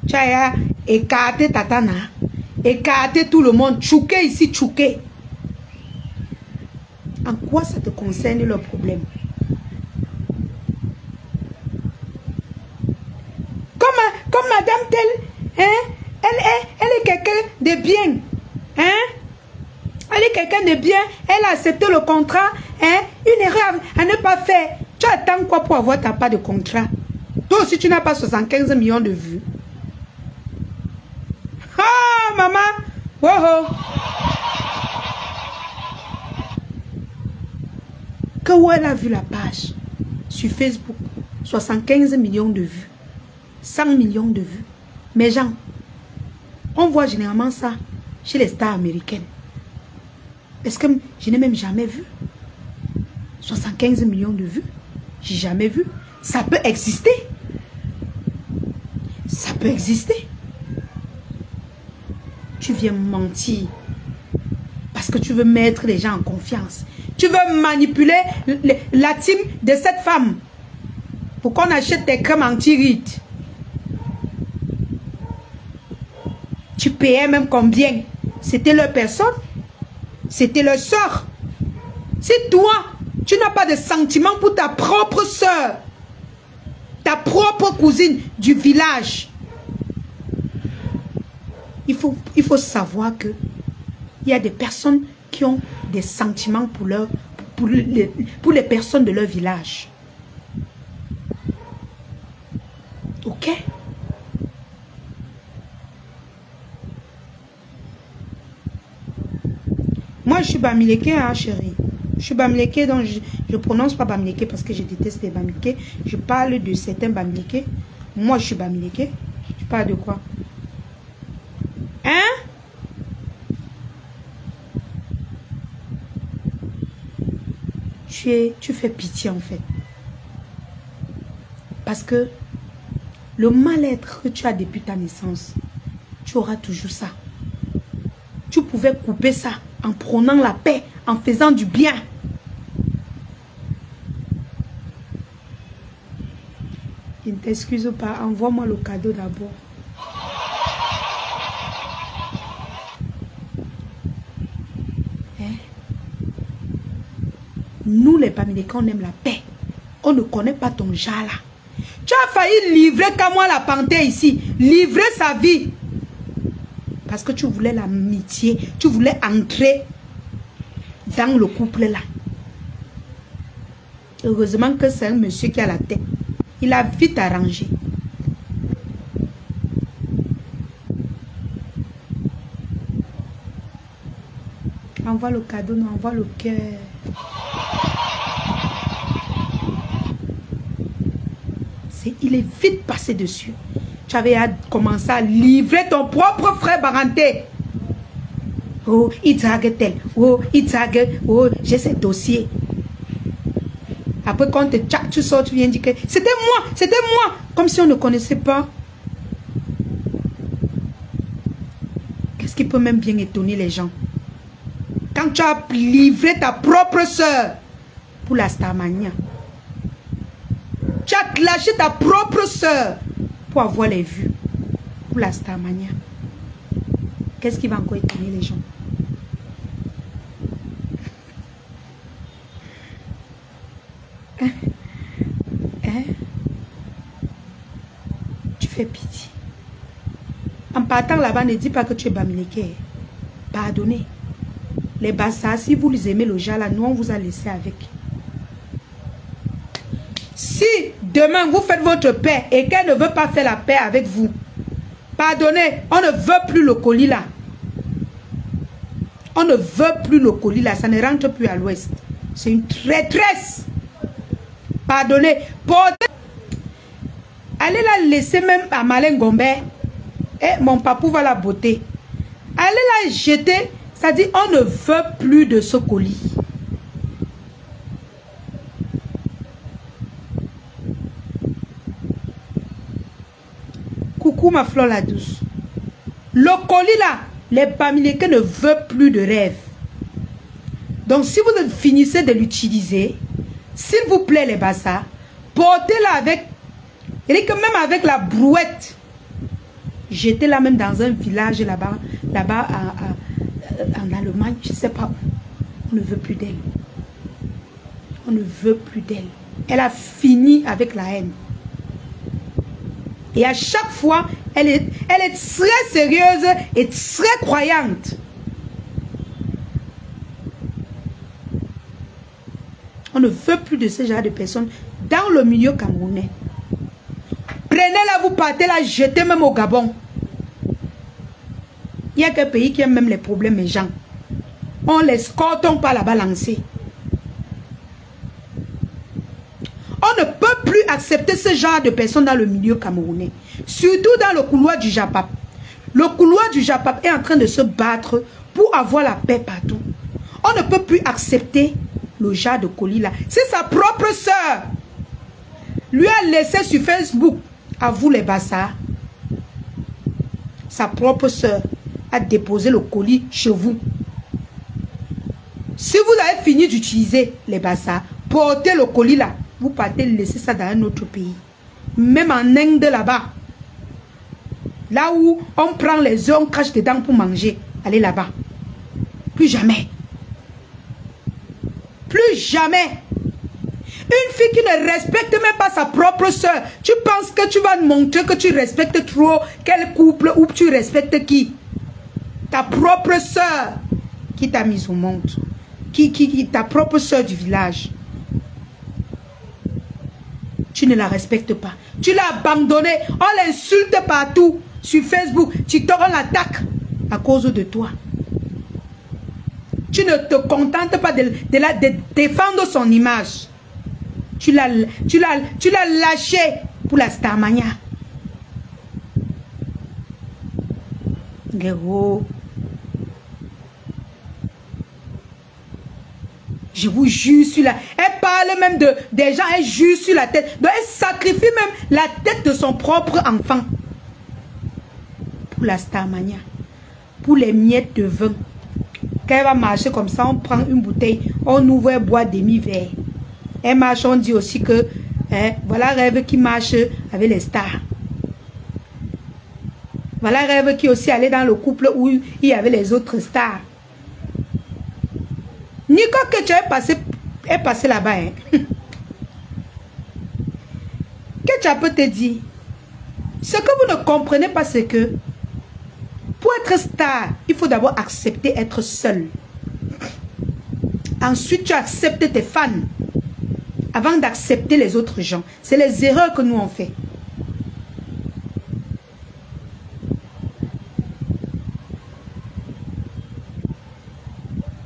Tu as écarté Tatana. Écarter tout le monde, chouquer ici, chouquer. En quoi ça te concerne le problème? Comme Madame Tel, hein? Elle est quelqu'un de bien. Hein? Elle est quelqu'un de bien. Elle a accepté le contrat. Hein? Une erreur à ne pas faire. Tu attends quoi pour avoir ta part de contrat? Toi aussi, tu n'as pas 75 millions de vues. Ah, maman! Wow! Que où elle a vu la page sur Facebook? 75 millions de vues. 100 millions de vues. Mais gens, on voit généralement ça chez les stars américaines. Est-ce que je n'ai même jamais vu 75 millions de vues? J'ai jamais vu. Ça peut exister. Ça peut exister. Tu viens mentir parce que tu veux mettre les gens en confiance. Tu veux manipuler la team de cette femme pour qu'on achète des crèmes anti-rides. Tu payais même combien? C'était leur personne. C'était leur soeur. Si toi, tu n'as pas de sentiment pour ta propre soeur, ta propre cousine du village, il faut savoir que il y a des personnes qui ont des sentiments pour les personnes de leur village. Ok? Moi, je suis Bamileke, hein, chérie. Je suis Bamileke, donc je ne prononce pas Bamileke parce que je déteste les Bamileke. Je parle de certains Bamileke. Moi, je suis Bamileke. Tu parles de quoi? Hein? Tu fais pitié, en fait. Parce que le mal-être que tu as depuis ta naissance, tu auras toujours ça. Tu pouvais couper ça en prônant la paix, en faisant du bien. Je ne t'excuse pas, envoie-moi le cadeau d'abord. Hein? Nous les Bamileke, on aime la paix. On ne connaît pas ton genre là. Tu as failli livrer Kamwa la panthère ici. Livrer sa vie. Parce que tu voulais l'amitié. Tu voulais entrer dans le couple là. Heureusement que c'est un monsieur qui a la tête. Il a vite arrangé. Envoie le cadeau, non, envoie le cœur. Il est vite passé dessus. Tu avais commencé à livrer ton propre frère Baranté. Oh, il drague tel. Oh, il drague. Oh, j'ai ce dossier. Après, quand tu sors, tu viens dire que c'était moi, c'était moi. Comme si on ne connaissait pas. Qu'est-ce qui peut même bien étonner les gens? Quand tu as livré ta propre soeur pour la Starmania. clasher ta propre soeur pour avoir les vues. Pour la Starmania. Qu'est-ce qui va encore étonner les gens? Tu fais pitié. En partant là-bas, ne dis pas que tu es Bamileke. Pardonnez. Les bassards, si vous les aimez le genre là, nous on vous a laissé avec. Si demain vous faites votre paix et qu'elle ne veut pas faire la paix avec vous, pardonnez, on ne veut plus le colis là. On ne veut plus le colis là, ça ne rentre plus à l'ouest. C'est une traîtresse. Pardonnez. Allez la laisser même à Malin Gombe. Et mon papou va la botter. Allez la jeter. Ça dit on ne veut plus de ce colis. Coucou ma fleur la douce. Le colis là, les Bamileke ne veulent plus de rêve. Donc si vous finissez de l'utiliser, s'il vous plaît les bassards, portez-la avec, et que même avec la brouette, jetez-la même dans un village là-bas en Allemagne, je ne sais pas où. On ne veut plus d'elle. On ne veut plus d'elle. Elle a fini avec la haine. Et à chaque fois, elle est très sérieuse et très croyante. On ne veut plus de ce genre de personnes dans le milieu camerounais. Prenez-la, vous partez la jetez même au Gabon. Il y a quelques pays qui ont même les problèmes, les gens. On les escorte pas là-bas lancer. On ne peut plus accepter ce genre de personnes dans le milieu camerounais. Surtout dans le couloir du Japap. Le couloir du Japap est en train de se battre pour avoir la paix partout. On ne peut plus accepter le genre de colis là. C'est sa propre soeur. Lui a laissé sur Facebook, à vous les bassards, sa propre soeur a déposé le colis chez vous. Si vous avez fini d'utiliser les bassards, portez le colis là. Vous partez laisser ça dans un autre pays. Même en Inde là-bas. Là où on prend les œufs, on crache dedans pour manger. Allez là-bas. Plus jamais. Plus jamais. Une fille qui ne respecte même pas sa propre soeur. Tu penses que tu vas montrer que tu respectes trop quel couple ou tu respectes qui? Ta propre soeur qui t'a mise au monde. Ta propre soeur du village. Tu ne la respectes pas. Tu l'as abandonnée. On l'insulte partout. Sur Facebook, TikTok, on l'attaque à cause de toi. Tu ne te contentes pas de défendre son image. Tu l'as lâché pour la Starmania. Guéro. Je vous jure sur la... Elle parle même des gens, elle jure sur la tête. Donc elle sacrifie même la tête de son propre enfant. Pour la Starmania. Pour les miettes de vin. Quand elle va marcher comme ça, on prend une bouteille, on ouvre un bois demi-verre. Elle marche, on dit aussi que voilà rêve qui marche avec les stars. Voilà rêve qui aussi allait dans le couple où il y avait les autres stars. Nico que tu es passé là-bas. Hein? Que tu peux te dire? Ce que vous ne comprenez pas, c'est que pour être star, il faut d'abord accepter être seul. Ensuite, tu acceptes tes fans. Avant d'accepter les autres gens. C'est les erreurs que nous on fait.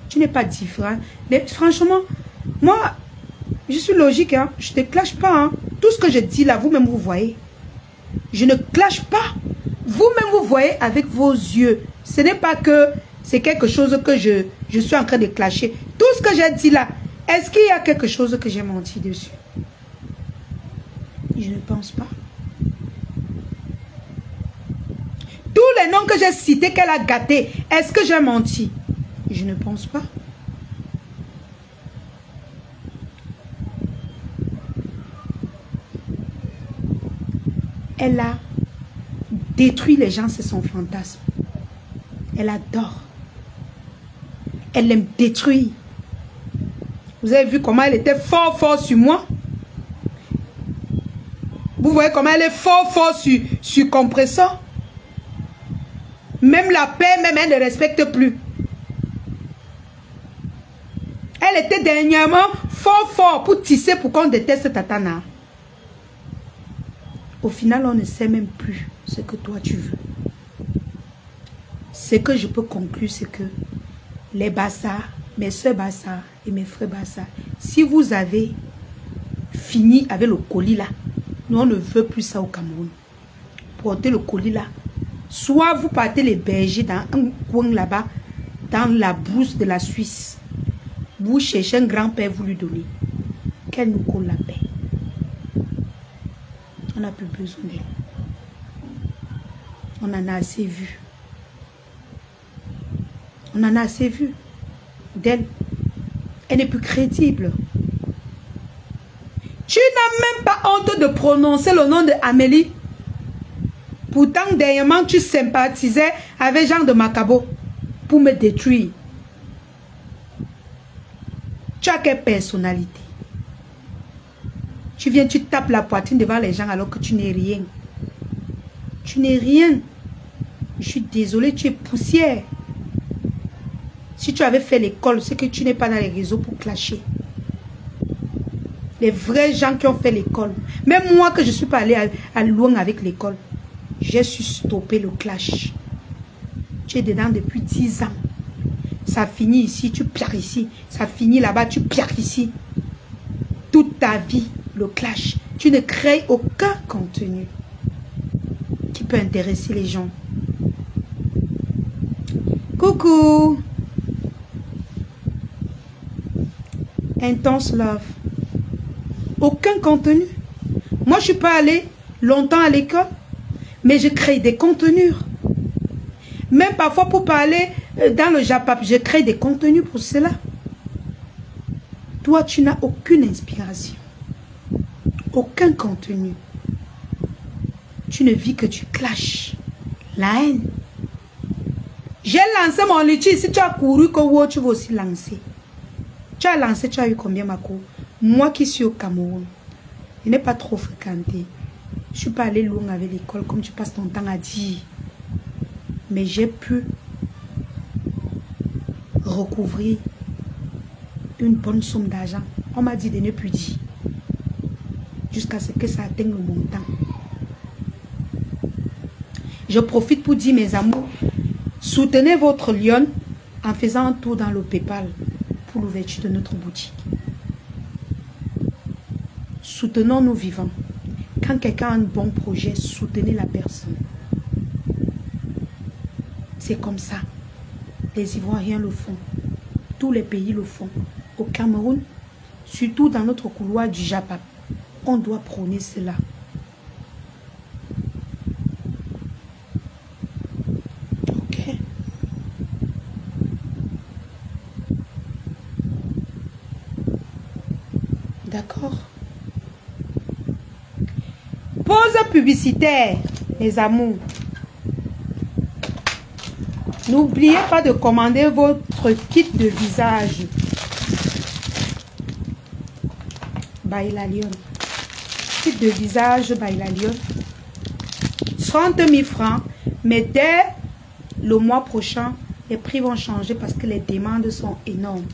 Tu n'es pas différent. Mais franchement, moi, je suis logique. Hein? Je ne te clash pas. Hein? Tout ce que je dis là, vous-même, vous voyez. Je ne clash pas. Vous-même, vous voyez avec vos yeux. Ce n'est pas que c'est quelque chose que je suis en train de clasher. Tout ce que j'ai dit là, est-ce qu'il y a quelque chose que j'ai menti dessus? Je ne pense pas. Tous les noms que j'ai cités qu'elle a gâtés, est-ce que j'ai menti? Je ne pense pas. Elle a détruit les gens, c'est son fantasme. Elle adore. Elle aime détruire. Vous avez vu comment elle était fort sur moi? Vous voyez comment elle est fort sur compresseur? Même la paix, même elle ne respecte plus. Elle était dernièrement fort pour tisser pour qu'on déteste Tatana. Au final, on ne sait même plus ce que toi tu veux. Ce que je peux conclure, c'est que les Bassas, mes soeurs Bassas et mes frères Bassas, si vous avez fini avec le colis là, nous on ne veut plus ça au Cameroun. Portez le colis là. Soit vous partez les bergers dans un coin là-bas, dans la brousse de la Suisse. Vous cherchez un grand-père, vous lui donnez. Qu'elle nous colle la paix. On n'a plus besoin d'elle. On en a assez vu. On en a assez vu d'elle. Elle n'est plus crédible. Tu n'as même pas honte de prononcer le nom d'Amélie. Pourtant, dernièrement, tu sympathisais avec Jean de Macabo pour me détruire. Tu as quelle personnalité? Tu viens, tu tapes la poitrine devant les gens alors que tu n'es rien. Tu n'es rien. Je suis désolée, tu es poussière. Si tu avais fait l'école, c'est que tu n'es pas dans les réseaux pour clasher. Les vrais gens qui ont fait l'école. Même moi que je ne suis pas allée à loin avec l'école. J'ai su stopper le clash. Tu es dedans depuis 10 ans. Ça finit ici, tu pierres ici. Ça finit là-bas, tu pierres ici. Toute ta vie, le clash. Tu ne crées aucun contenu qui peut intéresser les gens. Coucou. Intense love. Aucun contenu. Moi, je ne suis pas allée longtemps à l'école, mais je crée des contenus. Même parfois pour parler dans le Japap, je crée des contenus pour cela. Toi, tu n'as aucune inspiration. Aucun contenu. Tu ne vis que du clash. La haine. J'ai lancé mon litige. Si tu as couru, tu vas aussi lancer. Tu as lancé, tu as eu combien, Mako? Moi qui suis au Cameroun, je n'ai pas trop fréquenté. Je ne suis pas allée loin avec l'école comme tu passes ton temps à dire. Mais j'ai pu recouvrir une bonne somme d'argent. On m'a dit de ne plus dire. Jusqu'à ce que ça atteigne le montant. Je profite pour dire, mes amours, soutenez votre lion en faisant un tour dans le PayPal pour l'ouverture de notre boutique. Soutenons-nous vivants. Quand quelqu'un a un bon projet, soutenez la personne. C'est comme ça. Les Ivoiriens le font. Tous les pays le font. Au Cameroun, surtout dans notre couloir du Japon, on doit prôner cela. Ok. D'accord. Pause publicitaire, les amours. N'oubliez pas de commander votre kit de visage. By La Lyon. Kit de visage by La Lyon. 30 000 francs. Mais dès le mois prochain, les prix vont changer parce que les demandes sont énormes.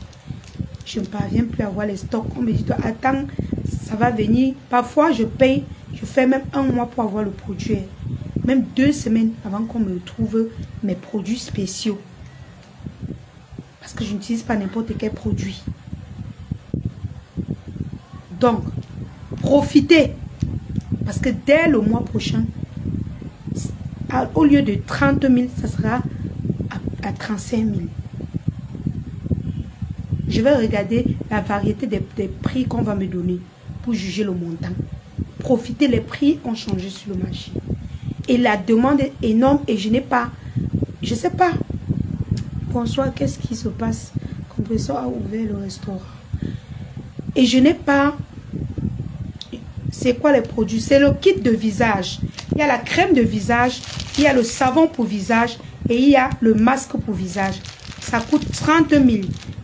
Je ne parviens plus à avoir les stocks. On me dit, attends, ça va venir. Parfois, je paye. Je fais même un mois pour avoir le produit. Même 2 semaines avant qu'on me trouve mes produits spéciaux. Parce que je n'utilise pas n'importe quel produit. Donc, profitez. Parce que dès le mois prochain, au lieu de 30 000, ça sera à 35 000. Je vais regarder la variété des prix qu'on va me donner pour juger le montant. Profitez, les prix ont changé sur le marché. Et la demande est énorme et je n'ai pas, je ne sais pas. Bonsoir, qu'est-ce qui se passe? Compresseur a ouvert le restaurant. Et je n'ai pas, C'est quoi les produits? C'est le kit de visage. Il y a la crème de visage, il y a le savon pour visage et il y a le masque pour visage. Ça coûte 30 000.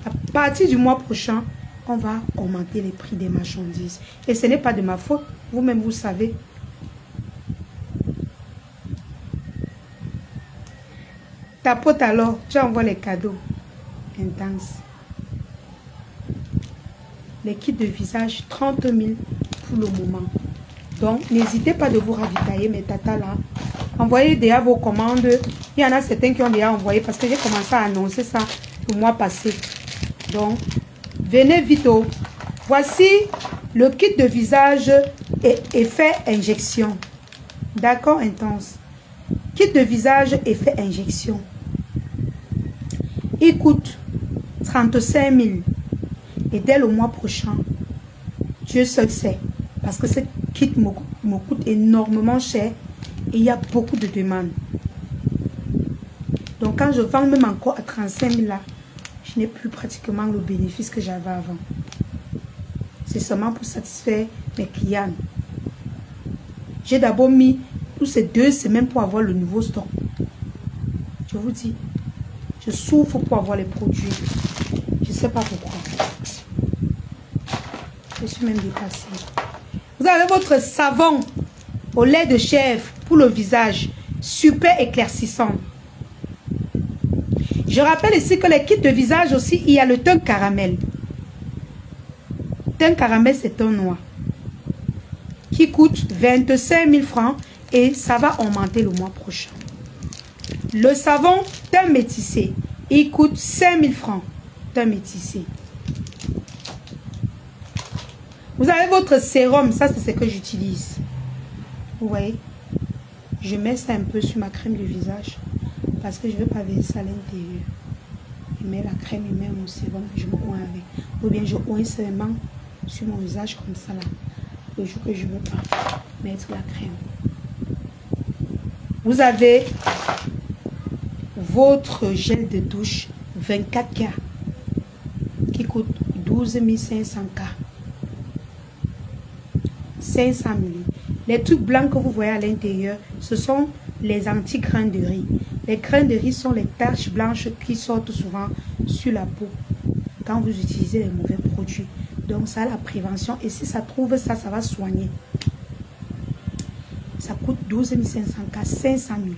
À partir du mois prochain, on va augmenter les prix des marchandises. Et ce n'est pas de ma faute. Vous-même, vous savez. Ta pote alors, tu envoies les cadeaux. Intense. Les kits de visage, 30 000 pour le moment. Donc, n'hésitez pas de vous ravitailler, mes tatas là. Envoyez déjà vos commandes. Il y en a certains qui ont déjà envoyé parce que j'ai commencé à annoncer ça le mois passé. Donc, venez vite. Voici le kit de visage et effet injection. D'accord, intense. Kit de visage effet injection. Il coûte 35 000. Et dès le mois prochain, Dieu seul sait. Parce que ce kit me coûte énormément cher. Et il y a beaucoup de demandes. Donc quand je vends même encore à 35 000 là, je n'ai plus pratiquement le bénéfice que j'avais avant. C'est seulement pour satisfaire mes clients. J'ai d'abord mis tous ces 2 semaines pour avoir le nouveau stock. Je vous dis, je souffre pour avoir les produits. Je ne sais pas pourquoi. Je suis même dépassée. Vous avez votre savon au lait de chèvre pour le visage. Super éclaircissant. Je rappelle ici que les kits de visage aussi, il y a le teint caramel. Teint caramel, c'est un noir. Qui coûte 25 000 francs et ça va augmenter le mois prochain. Le savon teint métissé, il coûte 5 000 francs. Teint métissé. Vous avez votre sérum, ça c'est ce que j'utilise. Vous voyez, je mets ça un peu sur ma crème de visage parce que je ne veux pas verser à l'intérieur. Je mets la crème, je mets mon sérum, je me oins avec. Ou bien je oins seulement sur mon visage comme ça là. Le jour que je ne veux pas mettre la crème. Vous avez votre gel de douche 24K qui coûte 12 500K. 500 000. Les trucs blancs que vous voyez à l'intérieur, ce sont les anti-grains de riz. Les grains de riz sont les taches blanches qui sortent souvent sur la peau quand vous utilisez les mauvais produits. Donc ça a la prévention et si ça trouve ça, ça va soigner. Ça coûte 12 500K, 500 000.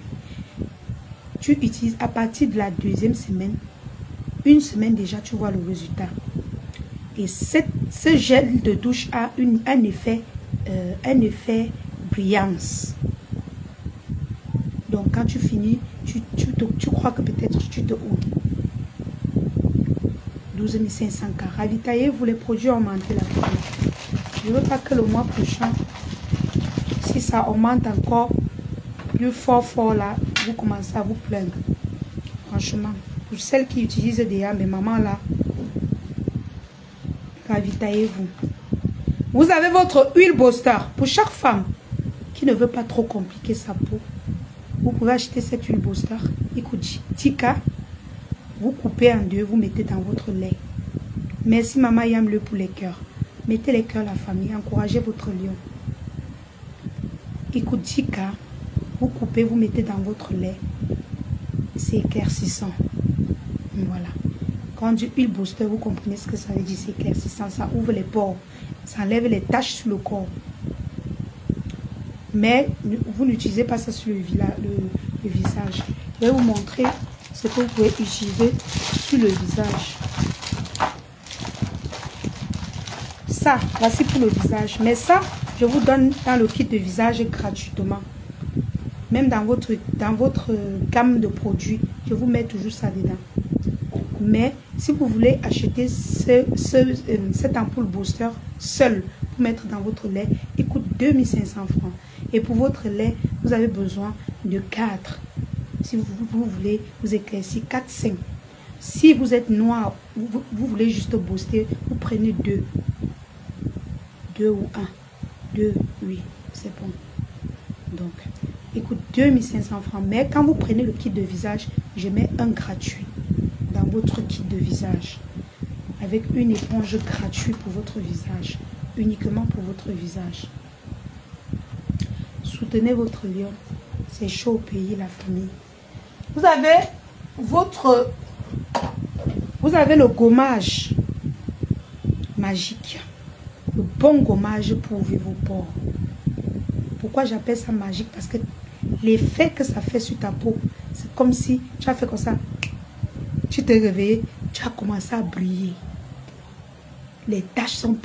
Tu utilises à partir de la 2e semaine. Une semaine déjà, tu vois le résultat. Et ce gel de douche a un effet brillance. Donc quand tu finis, tu crois que peut-être tu te ouvres. 12 500K. Ravitaillez-vous, les produits ont augmenté la valeur. Je ne veux pas que le mois prochain, si ça augmente encore plus fort là, vous commencez à vous plaindre. Franchement, pour celles qui utilisent déjà, mes mamans là, ravitaillez-vous. Vous avez votre huile booster. Pour chaque femme qui ne veut pas trop compliquer sa peau, vous pouvez acheter cette huile booster. Écoute, Tika, vous coupez en 2, vous mettez dans votre lait. Merci maman Yam le pour les cœurs. Mettez les cœurs la famille, encouragez votre lion. Écoute, Tika, vous coupez, vous mettez dans votre lait. C'est éclaircissant. Voilà. Quand on dit huile booster, vous comprenez ce que ça veut dire, c'est éclaircissant. Ça ouvre les pores. Ça enlève les taches sur le corps. Mais vous n'utilisez pas ça sur le visage. Je vais vous montrer ce que vous pouvez utiliser sur le visage. Ça, voici pour le visage. Mais ça, je vous donne dans le kit de visage gratuitement. Même dans votre gamme de produits, je vous mets toujours ça dedans. Mais si vous voulez acheter cette ampoule booster seul pour mettre dans votre lait, il coûte 2500 francs. Et pour votre lait, vous avez besoin de 4. Si vous voulez vous éclaircir, 4-5. Si vous êtes noir, vous voulez juste booster, vous prenez 2. 2 ou 1. 2, oui, c'est bon. Donc, il coûte 2500 francs. Mais quand vous prenez le kit de visage, je mets un gratuit dans votre kit de visage. Avec une éponge gratuite pour votre visage. Uniquement pour votre visage. Soutenez votre lion. C'est chaud au pays, la famille. Vous avez votre... Vous avez le gommage magique. Le bon gommage pour ouvrir vos pores. Pourquoi j'appelle ça magique? Parce que l'effet que ça fait sur ta peau, c'est comme si tu as fait comme ça. Tu t'es réveillé, tu as commencé à briller. Les taches sont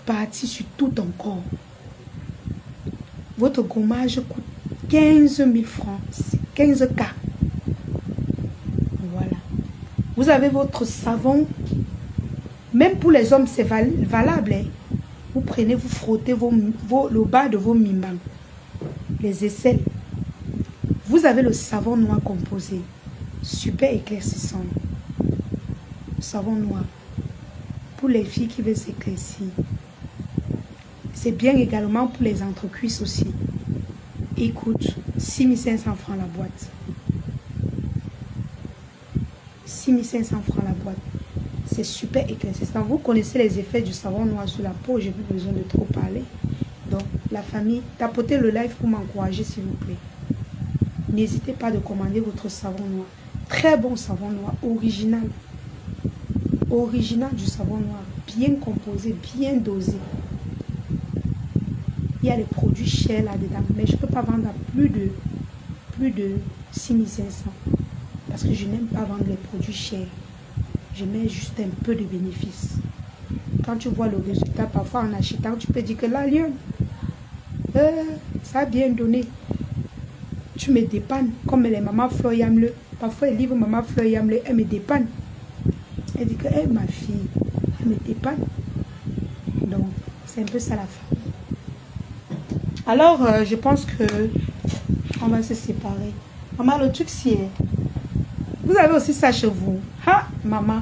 parties sur tout ton corps. Votre gommage coûte 15 000 francs. 15K. Voilà. Vous avez votre savon. Même pour les hommes, c'est valable. Hein? Vous prenez, vous frottez le bas de vos mimbans. Les aisselles. Vous avez le savon noir composé. Super éclaircissant. Savon noir. Pour les filles qui veulent s'éclaircir. C'est bien également pour les entrecuisses aussi. Écoute, 6 500 francs la boîte. 6 500 francs la boîte. C'est super éclaircissant. Vous connaissez les effets du savon noir sur la peau. J'ai plus besoin de trop parler. Donc, la famille, tapotez le live pour m'encourager, s'il vous plaît. N'hésitez pas de commander votre savon noir. Très bon savon noir, original. Original du savon noir. Bien composé, bien dosé. Il y a les produits chers là-dedans. Mais je ne peux pas vendre à plus de 6 500. Parce que je n'aime pas vendre les produits chers. Je mets juste un peu de bénéfice. Quand tu vois le résultat, parfois en achetant, tu peux dire que la lionne, ça a bien donné. Tu me dépannes. Comme les mamans Fleur Yamle. Parfois, les livres maman Fleur Yamle, elle me dépanne. Elle dit que, ma fille, elle me dépanne. Donc, c'est un peu ça la famille. Alors, je pense que on va se séparer. Maman, le truc, c'est... Vous avez aussi ça chez vous. Ha, maman.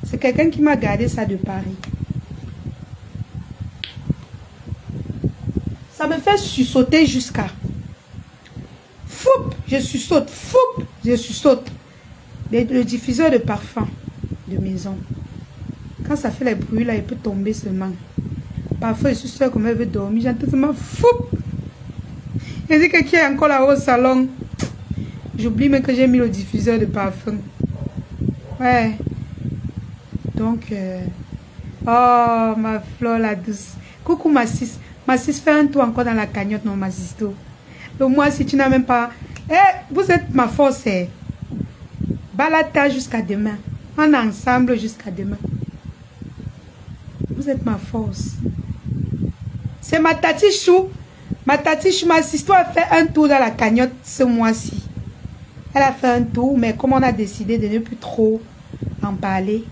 C'est quelqu'un qui m'a gardé ça de Paris. Ça me fait sursauter jusqu'à... Foup, je sursaute. Foup, je sursaute. Le diffuseur de parfum de maison. Quand ça fait les bruits, là, il peut tomber seulement. Parfois, je suis sûre qu'on veut dormir. J'entends seulement foup. Je dis que qui est encore là au salon. J'oublie même que j'ai mis le diffuseur de parfum. Ouais. Donc, oh, ma fleur la douce. Coucou ma sis. Ma sis, fais un tour encore dans la cagnotte, non, ma sisto. Donc, moi, si tu n'as même pas... vous êtes ma force. Balata jusqu'à demain. On est ensemble jusqu'à demain. Vous êtes ma force. C'est ma tati chou. Ma tati chou, ma sisto a fait un tour dans la cagnotte ce mois-ci. Elle a fait un tour, mais comme on a décidé de ne plus trop en parler,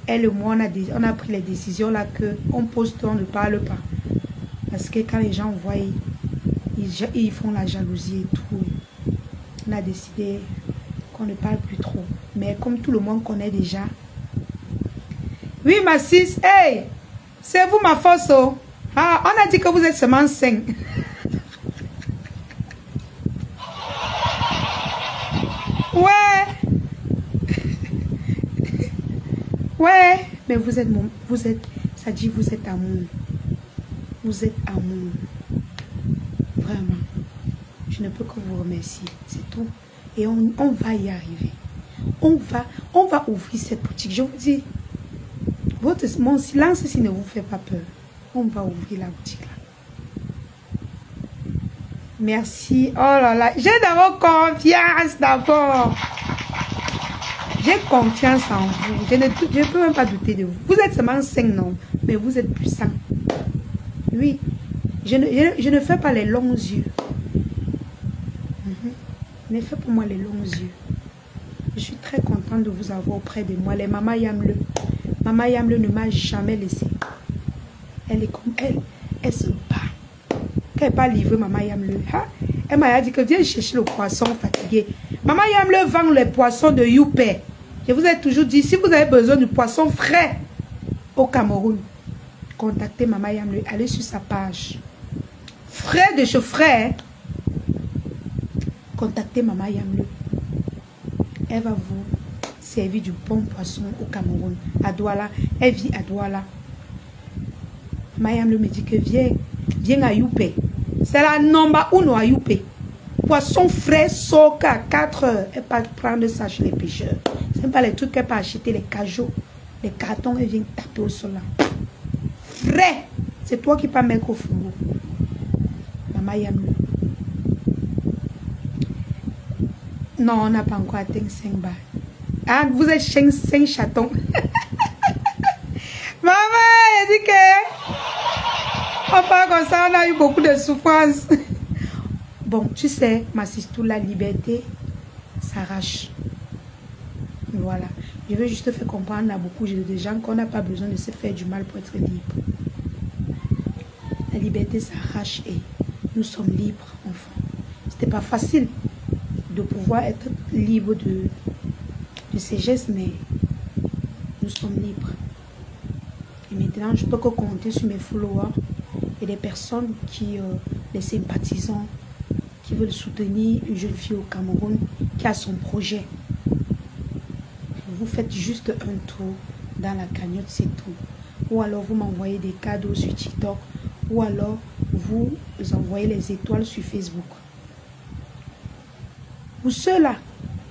elle et moi, on a pris les décisions là que on poste, on ne parle pas. Parce que quand les gens voient, ils font la jalousie et tout. On a décidé qu'on ne parle plus trop. Mais comme tout le monde connaît déjà. Oui, ma sis, hey, c'est vous ma force. Oh. Ah, on a dit que vous êtes seulement 5. Ouais. Ouais. Mais vous êtes mon... Vous êtes... Ça dit vous êtes amour. Vous êtes amour. Vraiment. Je ne peux que vous remercier. C'est tout. Et on va y arriver. On va ouvrir cette boutique. Je vous dis, mon silence, s'il ne vous fait pas peur, on va ouvrir la boutique là. Merci. Oh là là. J'ai d'abord confiance d'abord. J'ai confiance en vous. Je ne peux même pas douter de vous. Vous êtes seulement 5 non, mais vous êtes puissants. Oui. Je ne fais pas les longs yeux. Ne faites pas moi les longs yeux. Je suis très contente de vous avoir auprès de moi. Les Maman Yamle. Maman Yamle ne m'a jamais laissé. Elle est comme elle. Elle se bat. Quand elle n'est pas livrée, Maman Yamle. Hein? Elle m'a dit que viens chercher le poisson fatigué. Maman Yamle vend les poissons de Youpé. Je vous ai toujours dit, si vous avez besoin de poisson frais au Cameroun, contactez Maman Yamle. Allez sur sa page. Frais de chez frais. Contactez Maman Yamle. Elle va vous servir du bon poisson au Cameroun. À Douala. Elle vit à Douala. Maman Yamle me dit que viens à Youpé. C'est la nomba ou noyoupé. Poisson frais, soca à 4 heures. Elle part prendre ça chez les pêcheurs. Ce n'est pas les trucs qu'elle peut acheter, les cajots, les cartons, elle vient taper au sol là. Frais. C'est toi qui peux mettre au fourreau. Maman Yamou. Non, on n'a pas encore atteint 5 balles. Ah, vous êtes 5 chatons. Maman, elle dit que... On parle comme ça, on a eu beaucoup de souffrance. Bon, tu sais, ma sister, la liberté s'arrache. Voilà. Je veux juste te faire comprendre à beaucoup de gens qu'on n'a pas besoin de se faire du mal pour être libre. La liberté s'arrache et nous sommes libres, enfants. C'était pas facile de pouvoir être libre de ces gestes, mais nous sommes libres. Et maintenant, je peux que compter sur mes followers et des personnes qui, les sympathisants, qui veulent soutenir une jeune fille au Cameroun qui a son projet. Vous faites juste un tour dans la cagnotte, c'est tout. Ou alors vous m'envoyez des cadeaux sur TikTok, ou alors vous envoyez les étoiles sur Facebook. Pour ceux-là,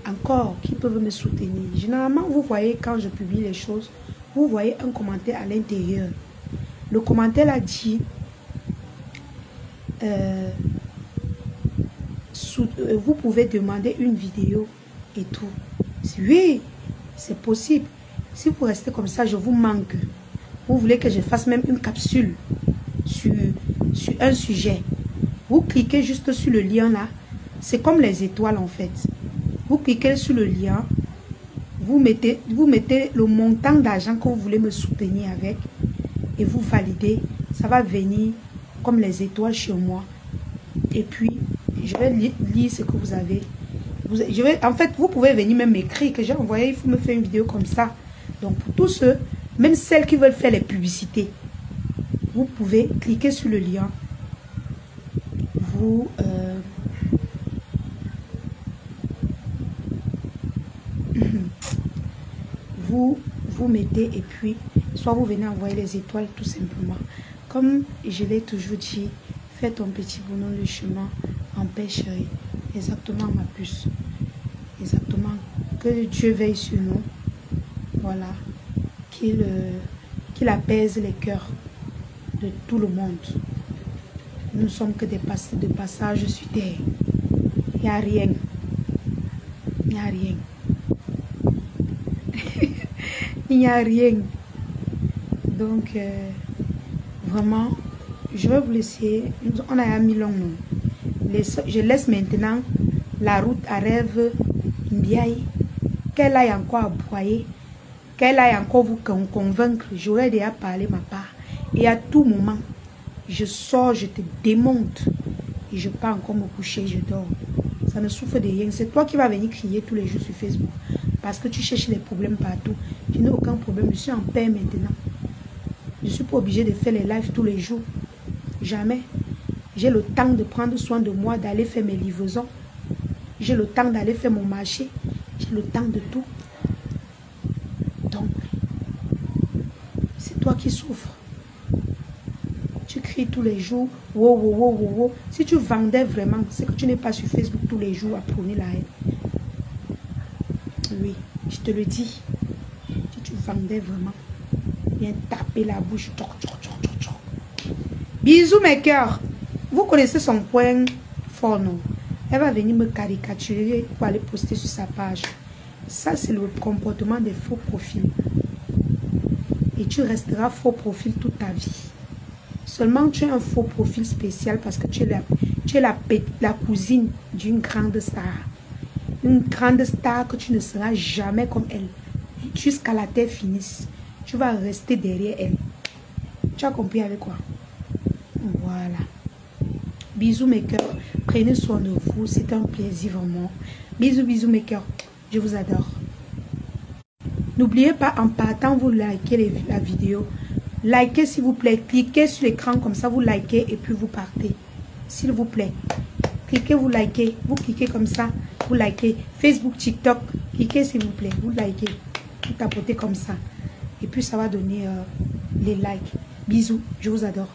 encore, qui peuvent me soutenir, généralement, vous voyez quand je publie les choses, vous voyez un commentaire à l'intérieur. Le commentaire a dit, vous pouvez demander une vidéo et tout. Oui, c'est possible. Si vous restez comme ça, je vous manque. Vous voulez que je fasse même une capsule sur un sujet. Vous cliquez juste sur le lien là. C'est comme les étoiles en fait. Vous cliquez sur le lien. Vous mettez le montant d'argent que vous voulez me soutenir avec. Et vous validez. Ça va venir comme les étoiles chez moi. Et puis, je vais lire ce que vous avez. En fait, vous pouvez venir même m'écrire que j'ai envoyé, il faut me faire une vidéo comme ça. Donc, pour tous ceux, même celles qui veulent faire les publicités, vous pouvez cliquer sur le lien. Vous mettez et puis, soit vous venez envoyer les étoiles tout simplement. Comme je l'ai toujours dit, fais ton petit bonhomme le chemin en paix chérie. Exactement ma puce. Exactement. Que Dieu veille sur nous. Voilà. Qu'il apaise les cœurs de tout le monde. Nous ne sommes que des de passage sur terre. Il n'y a rien. Il n'y a rien. Il n'y a rien. Donc, vraiment, je vais vous laisser. On a mis long. Je laisse maintenant la route à rêve Mbiaye. Qu'elle aille encore aboyer. Qu'elle aille encore vous convaincre. J'aurais déjà parlé ma part. Et à tout moment, je sors, je te démonte. Et je pars encore me coucher, je dors. Ça ne souffre de rien. C'est toi qui vas venir crier tous les jours sur Facebook. Parce que tu cherches les problèmes partout. Je n'ai aucun problème. Je suis en paix maintenant. Je ne suis pas obligée de faire les lives tous les jours. Jamais. J'ai le temps de prendre soin de moi, d'aller faire mes livraisons. J'ai le temps d'aller faire mon marché. J'ai le temps de tout. Donc, c'est toi qui souffres. Tu cries tous les jours. Wow, wow, wow, wow, wow. Si tu vendais vraiment, c'est que tu n'es pas sur Facebook tous les jours à prôner la haine. Oui, je te le dis. Si tu vendais vraiment, viens taper la bouche. Bisous mes cœurs. Vous connaissez son point fort, non? Elle va venir me caricaturer pour aller poster sur sa page. Ça, c'est le comportement des faux profils. Et tu resteras faux profil toute ta vie. Seulement, tu es un faux profil spécial parce que tu es la cousine d'une grande star. Une grande star que tu ne seras jamais comme elle. Jusqu'à la terre finisse. Tu vas rester derrière elle. Tu as compris avec quoi? Voilà. Bisous mes cœurs. Prenez soin de vous. C'est un plaisir vraiment. Bisous, bisous mes cœurs. Je vous adore. N'oubliez pas en partant, vous likez la vidéo. Likez s'il vous plaît. Cliquez sur l'écran comme ça, vous likez et puis vous partez. S'il vous plaît. Cliquez, vous likez. Vous cliquez comme ça, vous likez. Facebook, TikTok. Cliquez s'il vous plaît. Vous likez. Vous tapotez comme ça. Et puis ça va donner les likes. Bisous. Je vous adore.